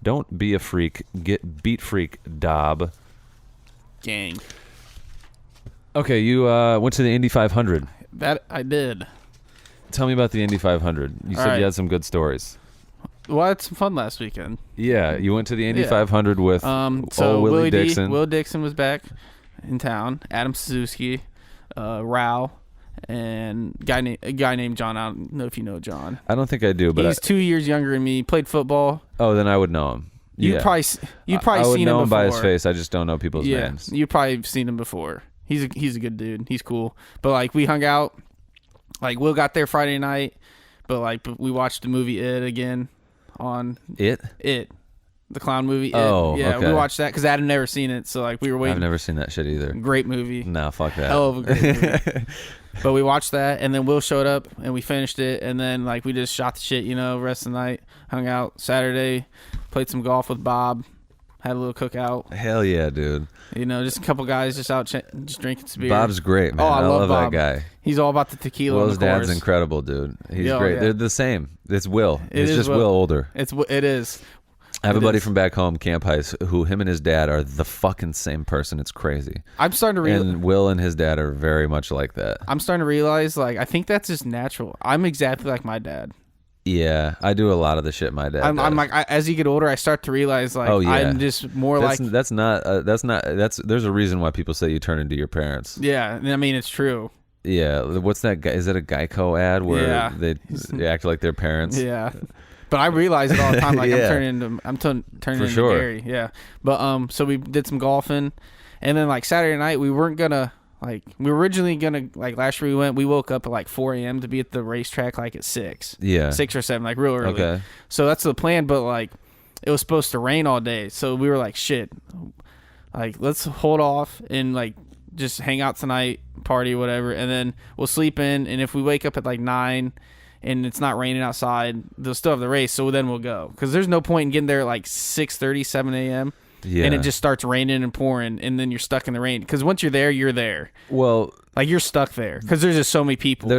Don't be a freak. Get Beat Freak Daub. Gang. Okay, you went to the Indy 500. That I did. Tell me about the Indy 500. You said you had some good stories. Well, I had some fun last weekend. Yeah, you went to the Indy 500 with Willie Dixon. Will Dixon was back in town. Adam Suzuki, Rao, and a guy named John. I don't know if you know John. I don't think I do, but he's 2 years younger than me. He played football. Oh, then I would know him. You probably seen him before. I would know him by his face. I just don't know people's names. You probably seen him before. He's a good dude. He's cool. But like we hung out. Like Will got there Friday night, but like we watched the movie It again on It, the clown movie. It. Oh, yeah, okay. we watched that because Adam never seen it. So like we were waiting. I've never seen that shit either. Great movie. Nah, fuck that. Hell of a great movie. But we watched that, and then Will showed up, and we finished it, and then like we just shot the shit, rest of the night, hung out. Saturday, played some golf with Bob. Had a little cookout. Hell yeah, dude. Just a couple guys just out just drinking some beer. Bob's great, man. Oh, I love that Bob. guy. He's all about the tequila. Will's on the dad's course. incredible, dude. He's great. Yeah. They're the same. It's Will. It's is just Will older. It is. I have a buddy from back home, Camp Heist, who him and his dad are the fucking same person. It's crazy. I'm starting to realize. And Will and his dad are very much like that. I'm starting to realize, like, I think that's just natural. I'm exactly like my dad. Yeah, I do a lot of the shit my dad does. I'm like, as you get older, I start to realize, like, I'm just more there's a reason why people say you turn into your parents. Yeah, I mean, it's true. Yeah, what's that guy? Is that a Geico ad where they act like their parents? Yeah. But I realize it all the time. Like I'm turning into sure. Gary. Yeah. But so we did some golfing, and then like Saturday night we weren't gonna we were originally gonna last year we woke up at like 4 a.m. to be at the racetrack like at 6. Yeah. 6 or 7, like real early. Okay. So that's the plan. But like it was supposed to rain all day, so we were like shit. Like let's hold off and like just hang out tonight, party, whatever, and then we'll sleep in. And if we wake up at like 9. And it's not raining outside, they'll still have the race, so then we'll go. Because there's no point in getting there at like 6:30, 7 a.m., and it just starts raining and pouring, and then you're stuck in the rain. Because once you're there, you're there. Well, like you're stuck there because there's just so many people.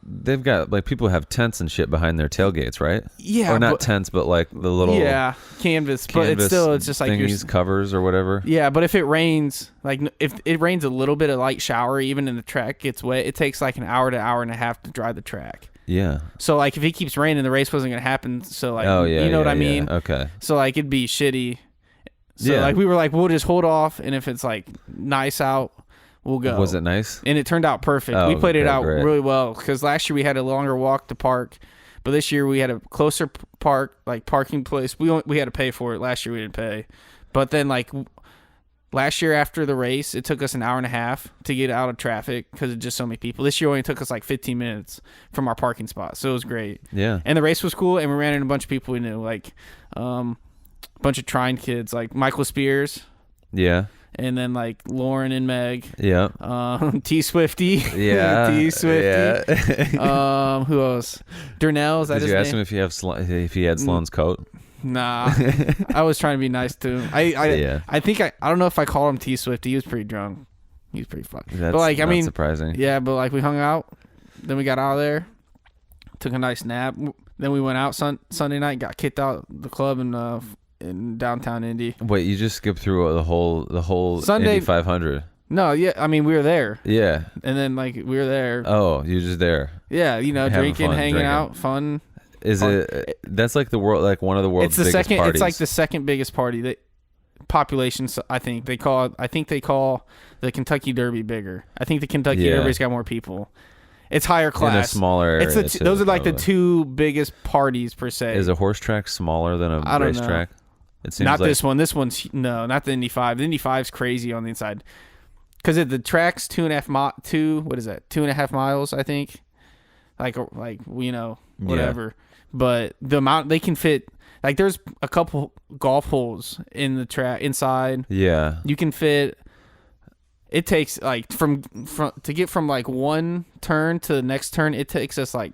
They've got like people have tents and shit behind their tailgates, right? Yeah, or not tents, but like the little canvas. But it's just like thingies, covers or whatever. Yeah, but if it rains, like if it rains a little bit, a light shower, even in the track gets wet, it takes like an hour to hour and a half to dry the track. Yeah. So like if it keeps raining, the race wasn't gonna happen. So like, you know what I mean? Okay. So like it'd be shitty. So like we were like, we'll just hold off, and if it's like nice out, we'll go. Was it nice? And it turned out perfect. We played it out really well because last year we had a longer walk to park, but this year we had a closer parking place. We had to pay for it. Last year we didn't pay, but then like last year after the race, it took us an hour and a half to get out of traffic because of just so many people. This year only took us like 15 minutes from our parking spot, so it was great. Yeah. And the race was cool, and we ran into a bunch of people we knew, like a bunch of Trine kids, like Michael Spears. Yeah. And then like Lauren and Meg. Yeah. T Swifty. Yeah. T Swifty. Yeah. Who else? Durnell. Is that Did his you ask name? him if he had Sloan's coat? Nah. I was trying to be nice to him. I think I don't know if I called him T Swifty. He was pretty drunk. He was pretty fucked. That's but like not surprising. Yeah, but like we hung out. Then we got out of there. Took a nice nap. Then we went out Sunday night. Got kicked out the club in downtown Indy. Wait, you just skipped through the whole Sunday, Indy 500. No, yeah, I mean we were there. Yeah. And then like we were there. Oh, you're just there. Yeah, drinking, hanging out, fun. Is it? That's like the world, like one of the world's biggest parties. It's like the second biggest party. The population, I think they call the Kentucky Derby bigger. I think the Kentucky Derby's got more people. It's higher class. In a smaller area. Those are like the two biggest parties per se. Is a horse track smaller than a racetrack? It seems not like... this one. This one's not the Indy 5. The Indy 5's crazy on the inside. because the track's 2.5 miles, I think. Like whatever. Yeah. But the amount they can fit, like there's a couple golf holes in the track inside. Yeah. You can fit. It takes like from to get from like one turn to the next turn. It takes us like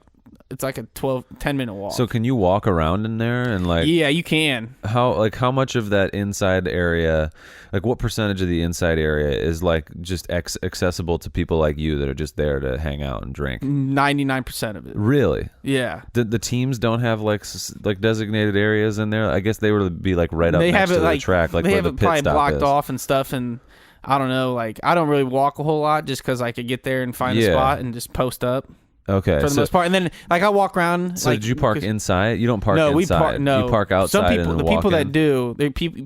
it's like a 10-minute walk. So can you walk around in there and like? Yeah, you can. How much of that inside area, like what percentage of the inside area is like just accessible to people like you that are just there to hang out and drink? 99% of it. Really? Yeah. The teams don't have like designated areas in there. I guess they would be like right up next to the track, like they where have the it pit probably stop blocked is. off and stuff. And I don't know, like I don't really walk a whole lot just because I could get there and find a spot and just post up. Okay, for the most part, and then like I walk around. So like, did you park inside? You don't park no, inside. You park outside. Some people, and the walk people in. that do,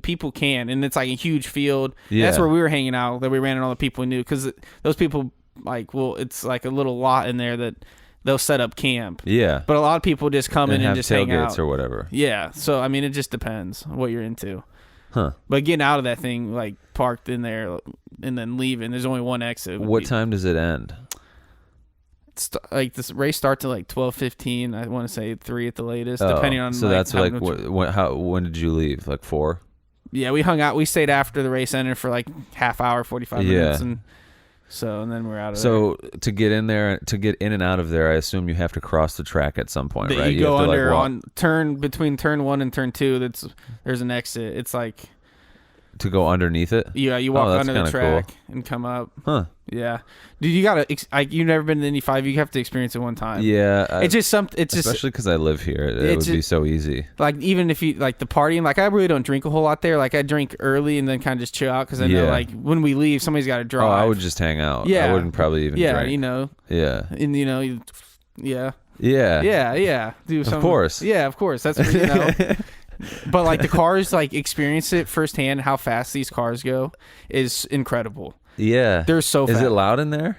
people can, and it's like a huge field. Yeah. That's where we were hanging out. That we ran into all the people we knew because those people it's like a little lot in there that they'll set up camp. Yeah, but a lot of people just come in and just hang out or whatever. Yeah, so I mean, it just depends what you're into. Huh. But getting out of that thing, like parked in there and then leaving, there's only one exit. What time does it end? Like this race starts at like 12:15. I want to say 3 at the latest, depending on. So like, that's like when did you leave? Like 4? Yeah, we hung out. We stayed after the race ended for like half hour, 45 minutes, and then we're out of there. So to get in there, to get in and out of there, I assume you have to cross the track at some point, right? You go under between turn 1 and turn 2. There's an exit. It's like to go underneath it. Yeah, you walk under the track and come up. Huh. Yeah, dude, you gotta. You've never been to Indy 5. You have to experience it one time. Yeah, it's just something. It's especially because I live here. It would be so easy. Like even if you like the partying, like I really don't drink a whole lot there. Like I drink early and then kind of just chill out because I know like when we leave, somebody's got to drive. Oh, I would just hang out. Yeah, I wouldn't probably even. drink. You know. Yeah, and yeah. Yeah. Do something. Of course. Yeah, of course. That's what, But like the cars, like experience it firsthand. How fast these cars go is incredible. Yeah, they're so fast. Is it loud in there?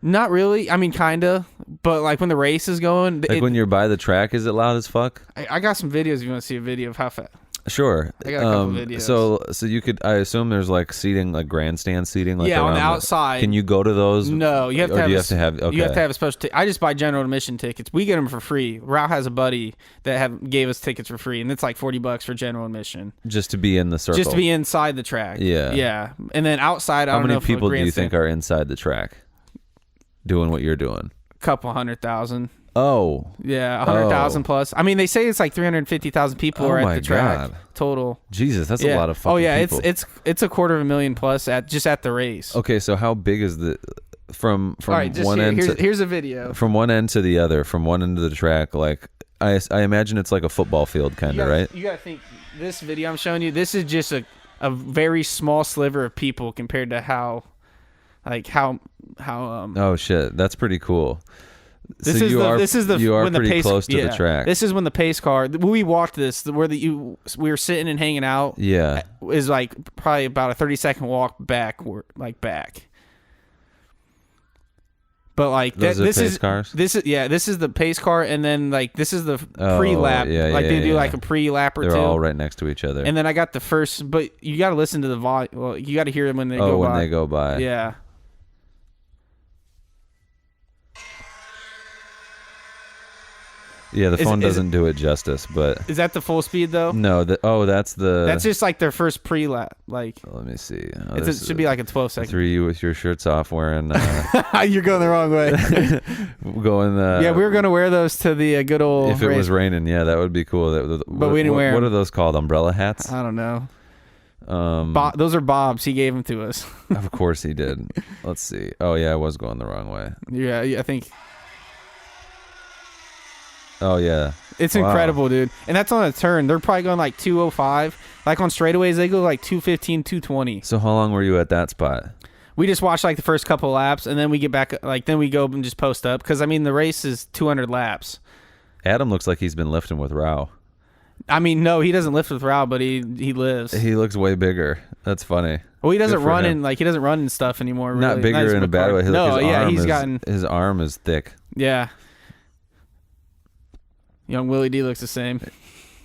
Not really. I mean, kinda. But like when the race is going, like when you're by the track, is it loud as fuck? I got some videos. If you want to see a video of how fast. Sure. I got a couple videos. So you could. I assume there's like seating, like grandstand seating. Like on the outside. Can you go to those? No, you have to have. You have to have. Okay. You have to have a special. I just buy general admission tickets. We get them for free. Rao has a buddy that gave us tickets for free, and it's like $40 for general admission. Just to be in the circle. Just to be inside the track. Yeah. Yeah, and then outside. How many people do you think are inside the track, doing what you're doing? Couple 100,000. Oh. Yeah, 100,000 plus. I mean, they say it's like 350,000 people are at the track total. Jesus, that's a lot of fucking people. It's 250,000 plus at the race. Okay, so how big is the from all right, one end? Here's a video. From one end to the other, from one end of the track, like I imagine it's like a football field kind of, right? You got to think this video I'm showing you, this is just a very small sliver of people compared to how oh shit, that's pretty cool. This is pretty close to the track. This is when the pace car. We walked this where we were sitting and hanging out. Yeah, is like probably about a 30-second walk back. But like this is cars. This is the pace car, and then like this is the pre-lap. They do like a pre-lap or two. They're all right next to each other. And then I got the first, but you got to listen to the volume. Well, you got to hear them when they go by. When they go by. Yeah. Yeah, the phone doesn't do it justice, but is that the full speed though? No, that's just like their first pre-lap. Like, let me see. It should be like a 12-second. 3 with your shirts off, wearing. You're going the wrong way. Going. Yeah, we were gonna wear those to the good old. If it was raining, yeah, that would be cool. But we didn't wear them. What are those called? Umbrella hats? I don't know. Those are Bob's. He gave them to us. Of course he did. Let's see. Oh yeah, I was going the wrong way. Yeah, I think. Oh yeah, it's incredible, dude. And that's on a turn. They're probably going like 205. Like on straightaways, they go like 215, 220. So how long were you at that spot? We just watched like the first couple laps, and then we get back. Like then we go and just post up because I mean the race is 200 laps. Adam looks like he's been lifting with Rao. I mean, no, he doesn't lift with Rao, but he lives. He looks way bigger. That's funny. Well, he doesn't run he doesn't run and stuff anymore. Really. Not bigger in a bad way. His arm is thick. Yeah. Young Willie D looks the same.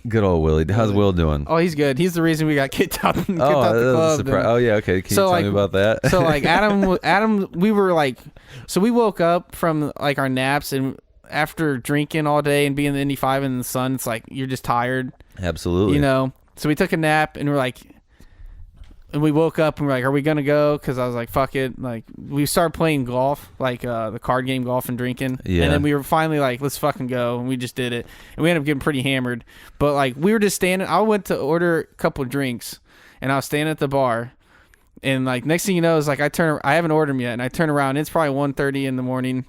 Good old Willie. How's Will doing? Oh, he's good. He's the reason we got kicked out the club. Oh, yeah. Okay. Can you tell me about that? So, like, Adam, we were like, so we woke up from like our naps, and after drinking all day and being in the Indy 5 in the sun, it's like you're just tired. Absolutely. You know? So we took a nap, and we're like, and we woke up and we're like, are we going to go? Because I was like, fuck it. Like, we started playing golf, like the card game golf and drinking. Yeah. And then we were finally like, let's fucking go. And we just did it. And we ended up getting pretty hammered. But like, we were just standing. I went to order a couple of drinks, and I was standing at the bar. And like, next thing you know is like, I haven't ordered them yet. And I turn around. It's probably 1:30 in the morning.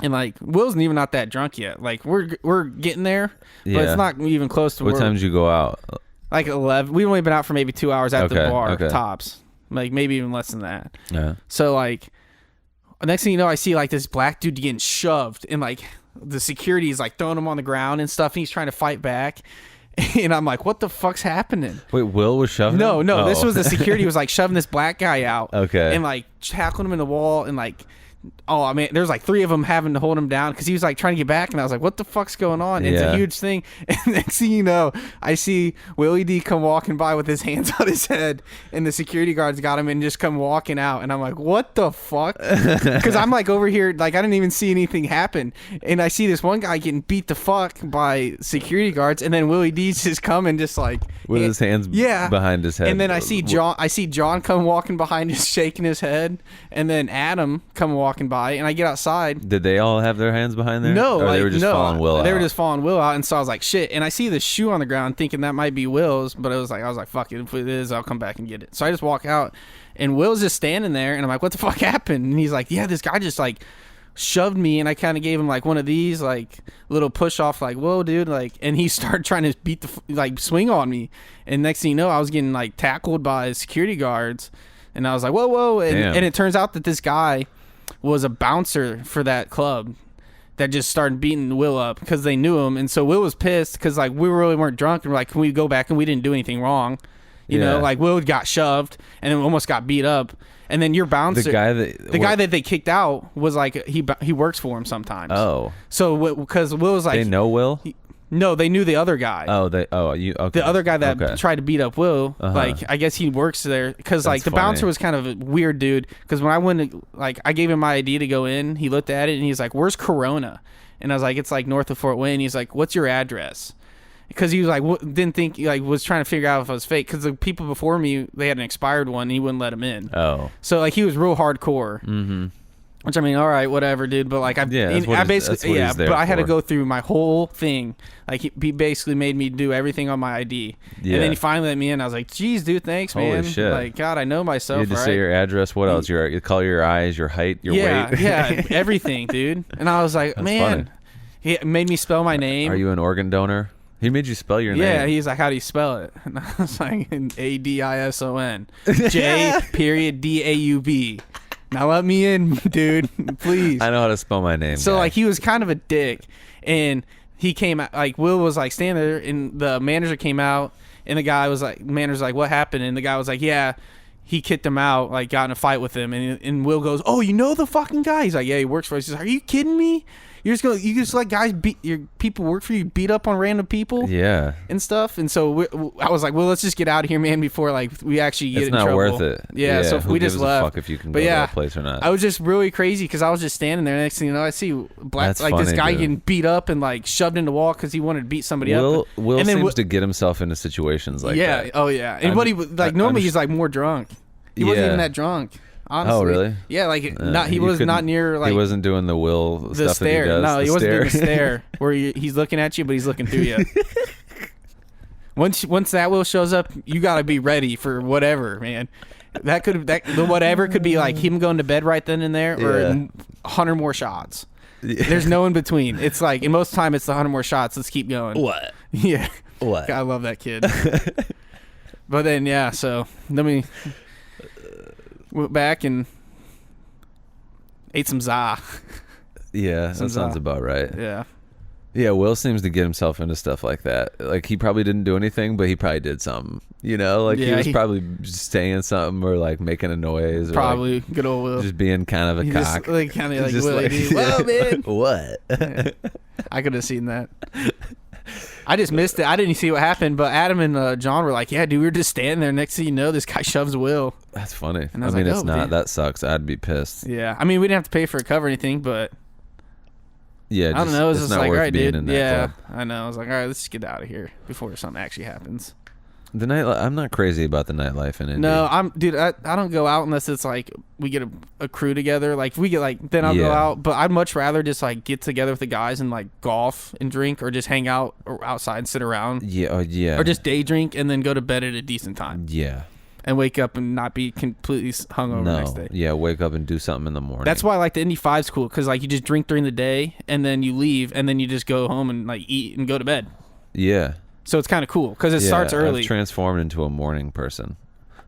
And like, Will's even not that drunk yet. Like, we're getting there, but it's not even close to what time did you go out? Like 11. We've only been out for maybe 2 hours at the bar, okay. tops. Like maybe even less than that. Yeah. So like, next thing you know, I see like this black dude getting shoved, and like the security is like throwing him on the ground and stuff, and he's trying to fight back. And I'm like, what the fuck's happening? Wait, Will was shoving him? No. This was the security was like shoving this black guy out. Okay. And like tackling him in the wall, and like, oh, I mean, there's like 3 of them having to hold him down because he was like trying to get back, and I was like, what the fuck's going on? And It's a huge thing. And next thing you know, I see Willie D come walking by with his hands on his head, and the security guards got him and just come walking out. And I'm like, what the fuck? Because I'm like over here, like I didn't even see anything happen. And I see this one guy getting beat the fuck by security guards, and then Willie D's just coming just like with his hands behind his head. And then I see John come walking behind us shaking his head, and then Adam come walking by, and I get outside. Did they all have their hands behind there? No, they were just following Will out? They were just following Will out, and so I was like, shit. And I see the shoe on the ground thinking that might be Will's, but I was like, fuck it. If it is, I'll come back and get it. So I just walk out, and Will's just standing there, and I'm like, what the fuck happened? And he's like, yeah, this guy just like shoved me, and I kind of gave him like one of these like little push off, like, whoa, dude, like, and he started trying to beat swing on me, and next thing you know, I was getting like tackled by security guards, and I was like, whoa, and it turns out that this guy was a bouncer for that club that just started beating Will up because they knew him. And so Will was pissed because like we really weren't drunk, and we're like, can we go back? And we didn't do anything wrong. You know, like Will got shoved and then almost got beat up. And then your bouncer, the guy that they kicked out was like, he works for him sometimes. Oh. So because Will was like, they know Will? No, they knew the other guy. Okay. The other guy that tried to beat up Will, like, I guess he works there because like the bouncer was kind of a weird dude. Because when I went, like, I gave him my ID to go in, he looked at it and he's like, "Where's Corona?" And I was like, "It's like north of Fort Wayne." He's like, "What's your address?" Because he was like, didn't think, like, was trying to figure out if it was fake. Because the people before me, they had an expired one, and he wouldn't let him in. Oh, so like he was real hardcore. Mm-hmm. Which, I mean, all right, whatever, dude. But like, I basically, but I had to go through my whole thing. Like, he basically made me do everything on my ID, and then he finally let me in. I was like, "Geez, dude, thanks, man." Holy shit. Like, God, I know myself. You had to say your address. What else? Your color, your eyes, your height, your weight. Yeah, everything, dude. And I was like, man, funny. He made me spell my name. Are you an organ donor? He made you spell your name. Yeah, he's like, how do you spell it? And I was like, Adison J.Daub. Now let me in, dude, please. I know how to spell my name. So, guy. like, he was kind of a dick, and he came out, like, Will was, like, standing there, and the manager came out, and the guy was like, manager's like, what happened? And the guy was like, yeah, he kicked him out, like, got in a fight with him, and Will goes, oh, you know the fucking guy? He's like, yeah, he works for us. He's like, are you kidding me? You just let guys your people work for you, beat up on random people, and stuff. And so I was like, well, let's just get out of here, man, before like we actually get in trouble. It's not worth it. Yeah, so who we just gives left. A fuck if you can go to that place or not. I was just really crazy because I was just standing there. Next thing you know, I see That's funny, this guy dude. getting beat up and like shoved in the wall because he wanted to beat somebody up. Will seems to get himself into situations like that. Yeah, oh yeah. And normally he's like more drunk. He wasn't even that drunk. Honestly. Oh really? Yeah, like he was not near like he wasn't doing the Will stuff stare. That he does. No, he wasn't doing the stare where he's looking at you, but he's looking through you. Once that Will shows up, you gotta be ready for whatever, man. The whatever could be like him going to bed right then and there, or 100 more shots. There's no in between. It's like, in most time, it's the 100 more shots. Let's keep going. What? Yeah. What? God, I love that kid. But then so let me. Went back and ate some za. Yeah, that sounds about right. Yeah. Yeah, Will seems to get himself into stuff like that. Like, he probably didn't do anything, but he probably did something. You know? Like, he was probably saying something or, like, making a noise. Probably. Or, like, good old Will. Just being kind of a cock. Just, like, kind of like, Willie, dude. Whoa, man. What? I could have seen that. I just missed it. I didn't see what happened, but Adam and John were like, "Yeah, dude, we were just standing there. Next thing you know, this guy shoves Will." That's funny. And I was mean, like, it's "Oh, not. dude." That sucks. I'd be pissed. Yeah, I mean, we didn't have to pay for a cover or anything, but Yeah, I don't know. It was it's just not like, worth all right, being dude. in that Yeah, club. I know. I was like, all right, let's just get out of here before something actually happens. The I'm not crazy about the nightlife in Indy. No, dude. I don't go out unless it's like we get a crew together. Like if we get like, then I'll go out. But I'd much rather just like get together with the guys and like golf and drink, or just hang out or outside and sit around. Yeah, yeah. Or just day drink and then go to bed at a decent time. Yeah. And wake up and not be completely hungover the next day. Yeah, wake up and do something in the morning. That's why I like the Indy 5's cool, because like you just drink during the day and then you leave and then you just go home and like eat and go to bed. Yeah. So it's kind of cool because it starts early. I've transformed into a morning person.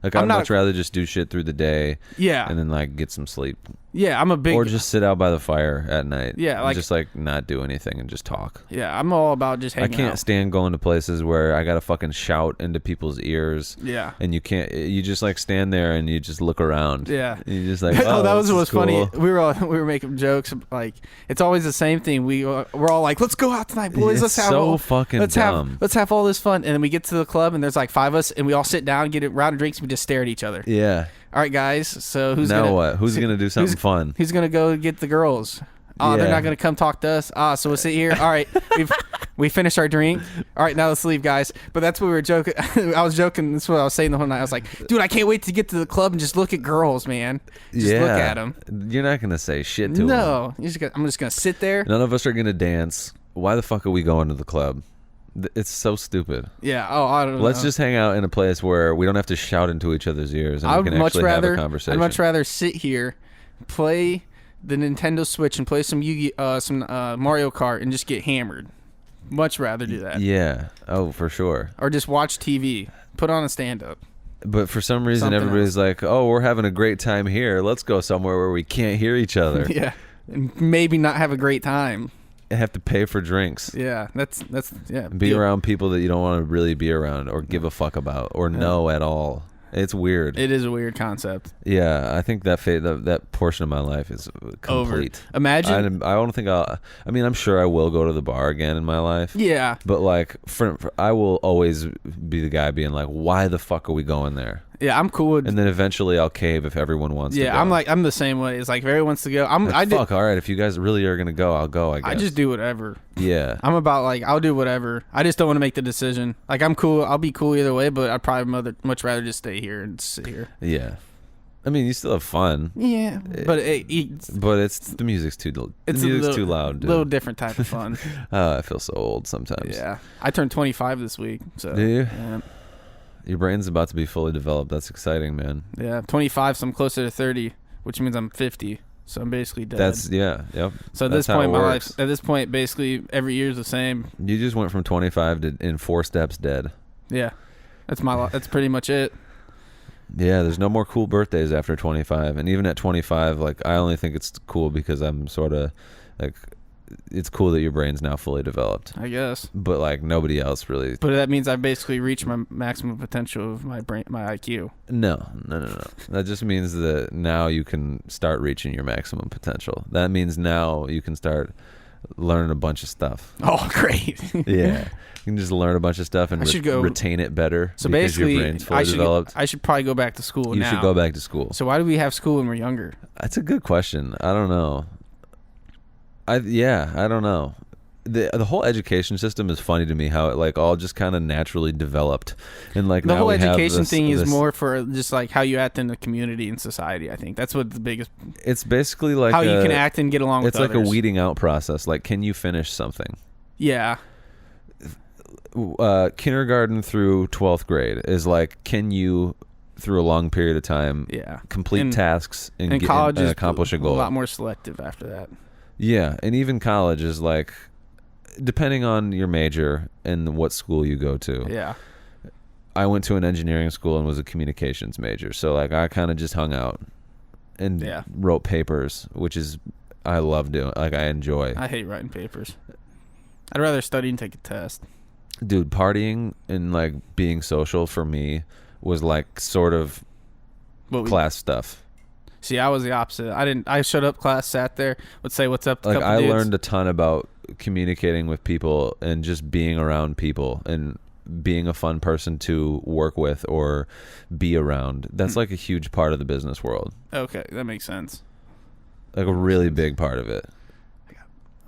Like I'm I'd not much rather just do shit through the day. Yeah. And then like get some sleep. Yeah, I'm a big. Or just sit out by the fire at night. Yeah, and like just like not do anything and just talk. Yeah, I'm all about just hanging out. I can't stand going to places where I gotta fucking shout into people's ears. Yeah. And you can't. You just like stand there and you just look around. Yeah. And you just like. Oh, that was what was cool. funny. We were making jokes like it's always the same thing. We're all like, let's go out tonight, boys. It's let's have all this fun. And then we get to the club and there's like 5 of us and we all sit down, get a round of drinks, and we just stare at each other. Yeah. All right, guys. So who's what? Who's gonna do something fun? Who's gonna go get the girls? Oh, they're not gonna come talk to us. So we'll sit here. All right, we finished our drink. All right, now let's leave, guys. But that's what we were joking. I was joking. That's what I was saying the whole night. I was like, dude, I can't wait to get to the club and just look at girls, man. Just look at them. You're not gonna say shit to them. No, I'm just gonna sit there. None of us are gonna dance. Why the fuck are we going to the club? It's so stupid. Yeah. Oh, I don't know. Let's just hang out in a place where we don't have to shout into each other's ears and we can actually have a conversation. I'd much rather sit here, play the Nintendo Switch and play some Mario Kart and just get hammered. Much rather do that. Yeah. Oh, for sure. Or just watch TV. Put on a stand-up. But for some reason, everybody's like, "Oh, we're having a great time here. Let's go somewhere where we can't hear each other." Yeah. And maybe not have a great time. Have to pay for drinks. Yeah, that's yeah. Be around people that you don't want to really be around or give a fuck about or know at all. It's weird. It is a weird concept. Yeah, I think that portion of my life is complete. Over. Imagine. I don't think I mean, I'm sure I will go to the bar again in my life. Yeah. But like, I will always be the guy being like, "Why the fuck are we going there?" Yeah, I'm cool with. And then eventually I'll cave if everyone wants to go. Yeah, I'm the same way. It's like if everyone wants to go. Fuck, all right. If you guys really are gonna go, I'll go. I guess. I just do whatever. Yeah. I'm about like I'll do whatever. I just don't want to make the decision. Like I'm cool. I'll be cool either way. But I'd probably much rather just stay here and sit here. Yeah. I mean, you still have fun. Yeah, but the music's too too loud. Dude. A little different type of fun. I feel so old sometimes. Yeah, I turned 25 this week. So do you? Yeah. Your brain's about to be fully developed. That's exciting, man. Yeah, 25, so I'm closer to 30, which means I'm 50. So I'm basically dead. Yep. So at this point, at this point, basically every year is the same. You just went from 25 to in 4 steps dead. Yeah, that's pretty much it. Yeah, there's no more cool birthdays after 25, and even at 25, like I only think it's cool because I'm sort of like. It's cool that your brain's now fully developed. I guess. But like nobody else really. But that means I've basically reached my maximum potential of my brain, my IQ. No. That just means that now you can start reaching your maximum potential. That means now you can start learning a bunch of stuff. Oh, great. Yeah. You can just learn a bunch of stuff and retain it better. So because basically, your brain's fully developed. I should probably go back to school now. You should go back to school. So why do we have school when we're younger? That's a good question. I don't know. I don't know. The whole education system is funny to me. How it like all just kind of naturally developed, and like the now whole we education have thing is more for just like how you act in the community and society. I think that's what the biggest. It's basically like how you can act and get along with others. It's like a weeding out process. Like, can you finish something? Yeah. Kindergarten through 12th grade is like, can you through a long period of time complete tasks and college and accomplish a goal? A lot more selective after that. Yeah, and even college is like, depending on your major and what school you go to. Yeah. I went to an engineering school and was a communications major, so like I kind of just hung out and wrote papers, which is I love doing. Like I enjoy. I hate writing papers. I'd rather study and take a test. Dude, partying and like being social for me was like sort of class stuff. See, I was the opposite. I showed up class, sat there, would say what's up to a Like couple I dudes. learned a ton about communicating with people and just being around people and being a fun person to work with or be around. That's like a huge part of the business world. Okay, that makes sense. Like a really big part of it.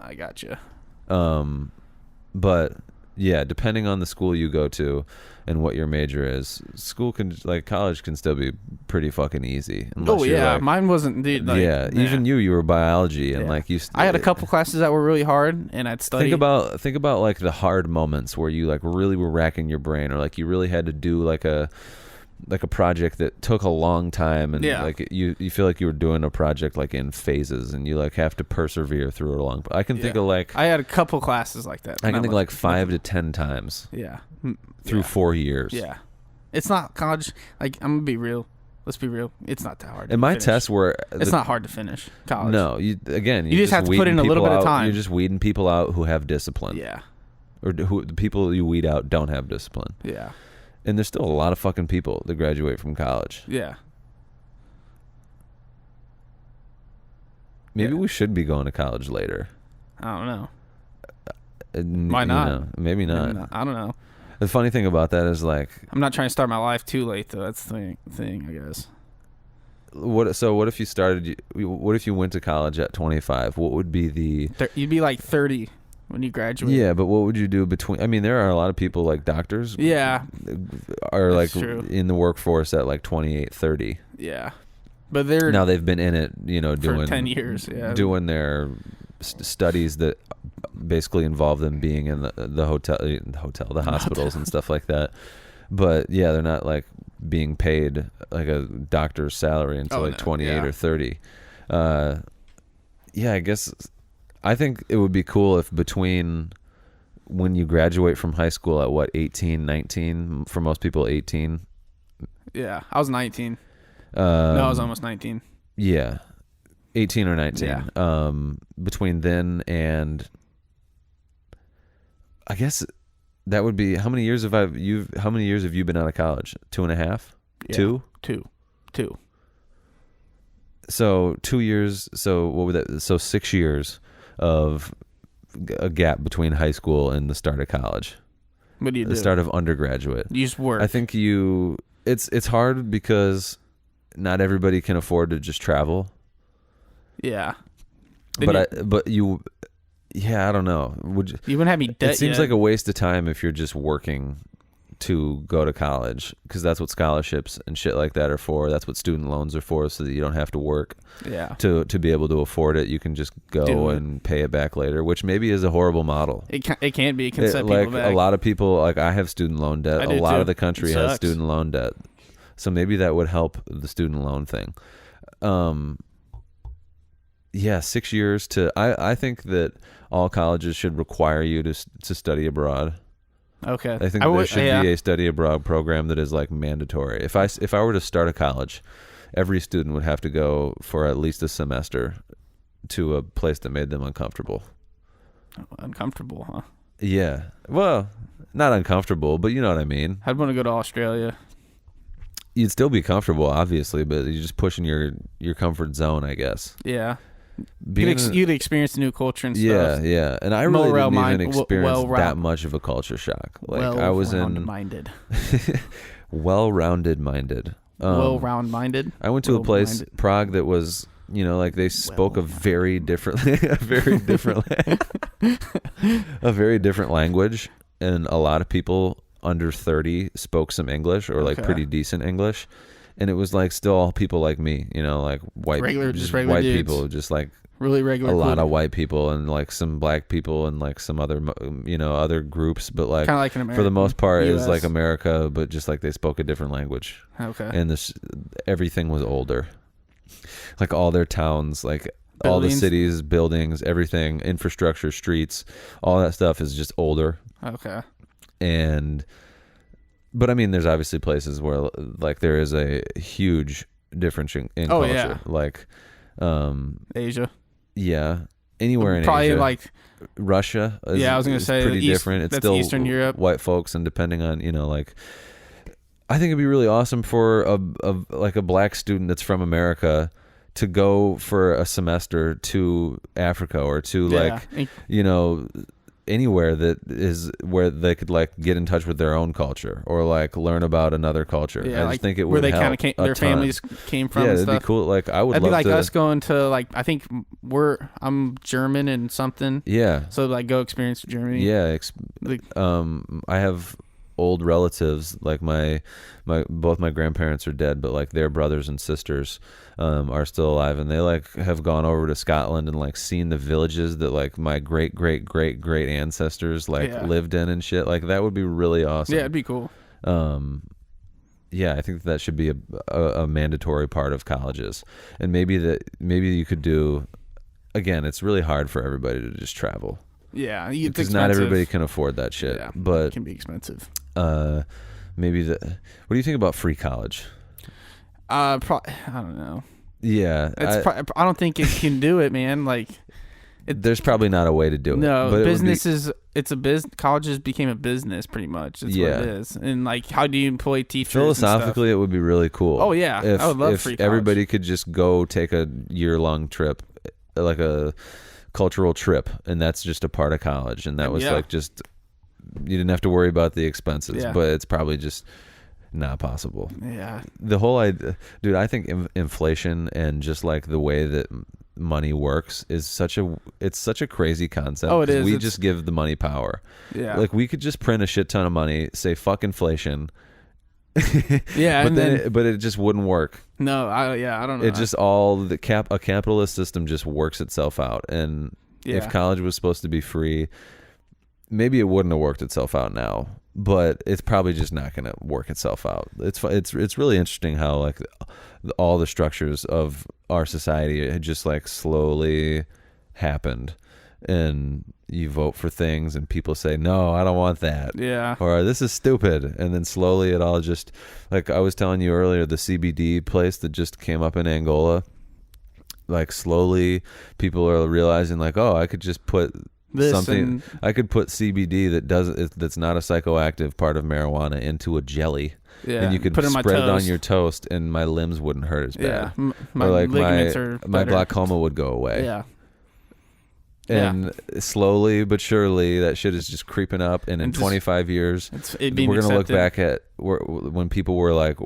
I got you. But yeah, depending on the school you go to and what your major is, college can still be pretty fucking easy. Oh yeah, mine wasn't. Dude, like, even you were biology and like you. I had a couple classes that were really hard, and I'd study. Think about like the hard moments where you like really were racking your brain, or like you really had to do like a project that took a long time, and like you feel like you were doing a project like in phases, and you like have to persevere through it long. I can think of like I had a couple classes like that. I can think of like 5 to 10 times. Yeah. Through 4 years. Yeah. It's not college. Like, I'm gonna be real. Let's be real. It's not that hard. And my tests were. It's not hard to finish college. No, you just have to put in a little bit of time. You're just weeding people out who have discipline. Yeah. Or who the people you weed out don't have discipline. Yeah. And there's still a lot of fucking people that graduate from college. Yeah. Maybe we should be going to college later. I don't know. Why not? Maybe not. I don't know. The funny thing about that is like I'm not trying to start my life too late though. That's the thing, I guess. What if you started? What if you went to college at 25? What would be the? You'd be like 30 when you graduate. Yeah, but what would you do between? I mean, there are a lot of people like doctors. Yeah. Are like true. In the workforce at like 28, 30. Yeah. But they've been in it, doing for 10 years. Yeah. Doing their studies that basically involve them being in the hospitals and stuff like that. But yeah, they're not like being paid like a doctor's salary until 28 or 30. Yeah, I guess I think it would be cool if between when you graduate from high school at 18, 19, for most people 18. Yeah, I was 19. No, I was almost 19. Yeah. 18 or 19. Yeah. Between then and I guess that would be how many years have you been out of college? 2.5? Yeah. 2? 2. So 2 years. So what would that? So 6 years of a gap between high school and the start of college. What do you do? The start of undergraduate. You just work. I think it's hard because not everybody can afford to just travel. Yeah. I don't know. You wouldn't have any debt. It seems like a waste of time if you're just working to go to college, because that's what scholarships and shit like that are for. That's what student loans are for, so that you don't have to work. Yeah. To be able to afford it, you can just go and pay it back later, which maybe is a horrible model. It can be. It can set people back. A lot of people, like I have student loan debt. I do a lot too. of the country has student loan debt. So maybe that would help the student loan thing. Yeah, 6 years to. I think that all colleges should require you to study abroad. Okay. I think there should be a study abroad program that is like mandatory. If I were to start a college, every student would have to go for at least a semester to a place that made them uncomfortable. Uncomfortable, huh? Yeah. Well, not uncomfortable, but you know what I mean. I'd want to go to Australia. You'd still be comfortable, obviously, but you're just pushing your comfort zone, I guess. Yeah. You'd experience a new culture and stuff. Yeah. And I really didn't even experience that much of a culture shock. Like I was well-rounded-minded. Well-rounded-minded. Well-round-minded. I went to a place, Prague, that was, like they spoke a very different language, and a lot of people under 30 spoke some English, or like pretty decent English. And it was like still all people like me, like white regular white dudes. people, just like really regular. A lot of white people and like some black people and like some other, other groups, but like kind of like in America. For the most part, it was like America, but just like they spoke a different language. Okay. And everything was older, like all their towns, like Buildings. all the cities, buildings, everything, infrastructure, streets, all that stuff is just older. Okay. But I mean, there's obviously places where like there is a huge difference in culture. Yeah. Like Asia. Yeah. Anywhere in probably Asia. Like Russia is, I was going to say pretty different. It's still Eastern Europe. White folks, and depending on, like I think it'd be really awesome for a black student that's from America to go for a semester to Africa or to like, anywhere that is where they could like get in touch with their own culture or like learn about another culture. Yeah, I just think it would where they help kind of their families came from. Yeah, and it'd stuff. be cool. Like I would That'd love be like to, us going to like I think I'm German and something. Yeah. So like go experience Germany. Yeah. Like, I have old relatives, like both my grandparents are dead, but like their brothers and sisters are still alive, and they like have gone over to Scotland and like seen the villages that like my great great great great ancestors like lived in and shit. Like that would be really awesome. Yeah, it'd be cool. Yeah, I think that should be a mandatory part of colleges, and maybe you could do. Again, it's really hard for everybody to just travel. Yeah, because not everybody can afford that shit. Yeah, but it can be expensive. Maybe what do you think about free college? I don't know. Yeah, I don't think it can do it, man. Like, there's probably not a way to do it. No, but it's a business. Colleges became a business, pretty much. That's what it is. And like, how do you employ teachers? Philosophically, it would be really cool. Oh yeah, I would love free college. Everybody could just go take a year-long trip, like a cultural trip, and that's just a part of college, and that was like just you didn't have to worry about the expenses, but it's probably just not possible. Yeah, the whole idea, dude, I think inflation and just like the way that money works is such a crazy concept. Oh, it is. We just give the money power. Yeah, like we could just print a shit ton of money, say fuck inflation. Yeah, but it just wouldn't work. No, I don't know. It just all a capitalist system just works itself out. And if college was supposed to be free, maybe it wouldn't have worked itself out now. But it's probably just not going to work itself out. It's really interesting how like all the structures of our society had just like slowly happened, and you vote for things and people say, no, I don't want that. Yeah. Or this is stupid. And then slowly it all just, like I was telling you earlier, the CBD place that just came up in Angola, like slowly people are realizing like, oh, I could just put I could put CBD that's not a psychoactive part of marijuana into a jelly. Yeah, and you could spread it on your toast and my limbs wouldn't hurt as bad. Yeah. My ligaments are better. My glaucoma would go away. Yeah. And slowly but surely, that shit is just creeping up. And in 25 years, we're going to look back at when people were like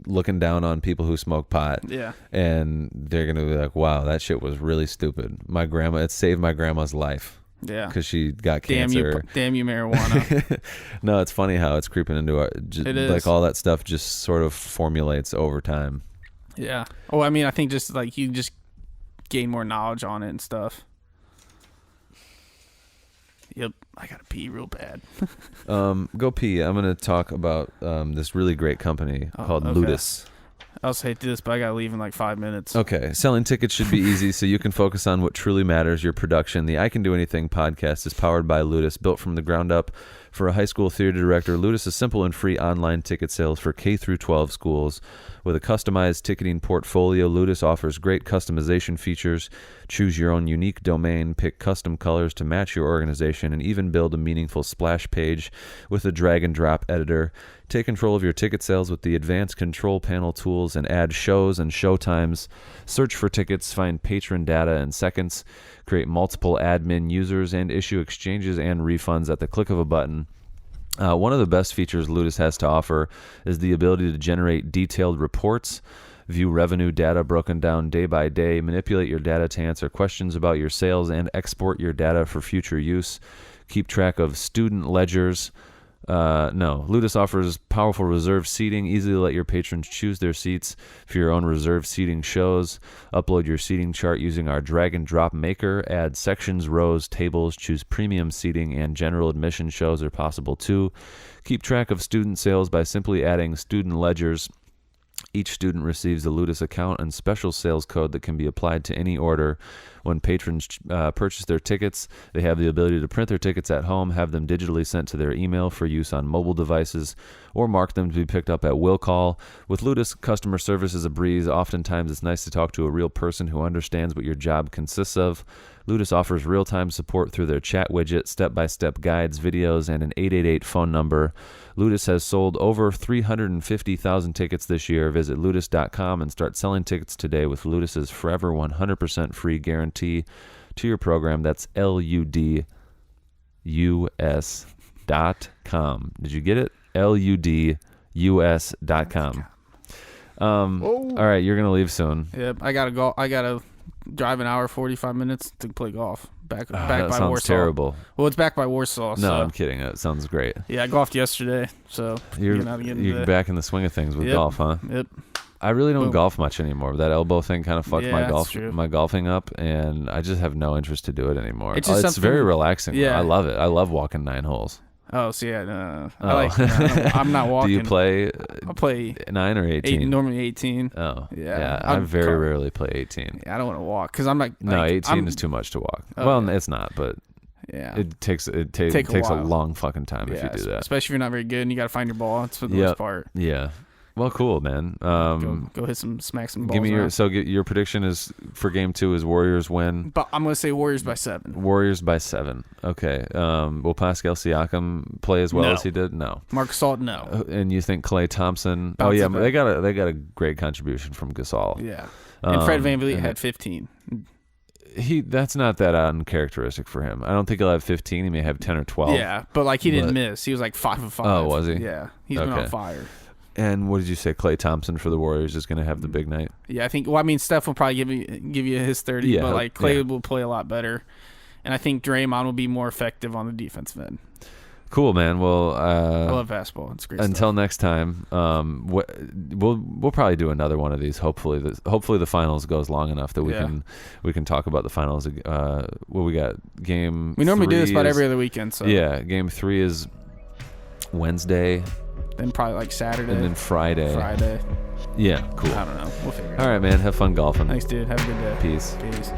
looking down on people who smoke pot. Yeah. And they're going to be like, wow, that shit was really stupid. It saved my grandma's life. Yeah. Because she got cancer. Damn you, marijuana. No, it's funny how it's creeping into our. It is. Like all that stuff just sort of formulates over time. Yeah. Oh, I mean, I think just like you just gain more knowledge on it and stuff. Yep, I gotta pee real bad. Go pee. I'm gonna talk about this really great company called Ludus. I also hate this, but I gotta leave in like 5 minutes. Okay, selling tickets should be easy, so you can focus on what truly matters. Your production. The I Can Do Anything podcast is powered by Ludus, built from the ground up for a high school theater director. Ludus is simple and free online ticket sales for K through 12 schools. With a customized ticketing portfolio, Ludus offers great customization features. Choose your own unique domain, pick custom colors to match your organization, and even build a meaningful splash page with a drag-and-drop editor. Take control of your ticket sales with the advanced control panel tools and add shows and show times. Search for tickets, find patron data in seconds, create multiple admin users, and issue exchanges and refunds at the click of a button. One of the best features Ludus has to offer is the ability to generate detailed reports, view revenue data broken down day by day, manipulate your data to answer questions about your sales, and export your data for future use. Keep track of student ledgers. Ludus offers powerful reserved seating, easily let your patrons choose their seats for your own reserved seating shows. Upload your seating chart using our drag and drop maker. Add sections, rows, tables, choose premium seating, and general admission shows are possible too. Keep track of student sales by simply adding student ledgers. Each student receives a Ludus account and special sales code that can be applied to any order. When patrons purchase their tickets, they have the ability to print their tickets at home, have them digitally sent to their email for use on mobile devices, or mark them to be picked up at will call. With Ludus, customer service is a breeze. Oftentimes, it's nice to talk to a real person who understands what your job consists of. Ludus offers real-time support through their chat widget, step-by-step guides, videos, and an 888 phone number. Ludus has sold over 350,000 tickets this year. Visit ludus.com and start selling tickets today with Ludus's forever 100% free guarantee to your program. That's ludus.com. Did you get it? ludus.com. All right, you're gonna leave soon. Yep, I gotta drive an hour 45 minutes to play golf back That by sounds Warsaw. terrible. Well, it's back by Warsaw. No, so. I'm kidding. It sounds great. Yeah, I golfed yesterday, so You're into back in the swing of things with Yep. golf, huh? Yep. I really don't Boom. golf much anymore. That elbow thing kind of fucked Yeah, that's true. my golfing up, and I just have no interest to do it anymore. It's just It's something- very relaxing. Yeah. I love it. I love walking 9 holes. Oh, so yeah, no. Oh. I'm not walking. Do you play I'll play 9 or 18? normally 18. Oh, Yeah. I I'm very car- rarely play 18. Yeah, I don't want to walk because I'm like No, 18 I'm- is too much to walk. Oh, Well, yeah. it's not, but Yeah. it takes Take a a while. long fucking time if you do that. Especially if you're not very good and you got to find your ball. That's for the Yep. most part. Yeah. Well, cool, man. Go hit smack some balls. Give me around. your prediction is for game 2 is Warriors win. But I'm gonna say Warriors by 7. Warriors by 7. Okay. Will Pascal Siakam play as well No. as he did? No. Marc Gasol, no. And you think Klay Thompson? Bounces Yeah, back. they got a great contribution from Gasol. Yeah. And Fred VanVleet and had 15. That's not that uncharacteristic for him. I don't think he'll have 15. He may have 10 or 12. Yeah, but like he didn't But- miss. He was like 5 of 5. Oh, was he? Yeah, he's been Okay. on fire. And what did you say? Klay Thompson for the Warriors is going to have the big night. Yeah, I think. Well, I mean, Steph will probably give you his 30, Yeah, but like Clay yeah. will play a lot better, and I think Draymond will be more effective on the defensive end. Cool, man. Well, I love basketball. It's great. until stuff. next time, we'll probably do another one of these. Hopefully the finals goes long enough that we can talk about the finals. What we got? Game. We normally do 3 this about is- every other weekend. So Yeah, game 3 is Wednesday, then probably like Saturday, and then Friday. Friday. Yeah, cool. I don't know. We'll figure it All out. right, man. Have fun golfing. Thanks, dude. Have a good day. Peace. Peace.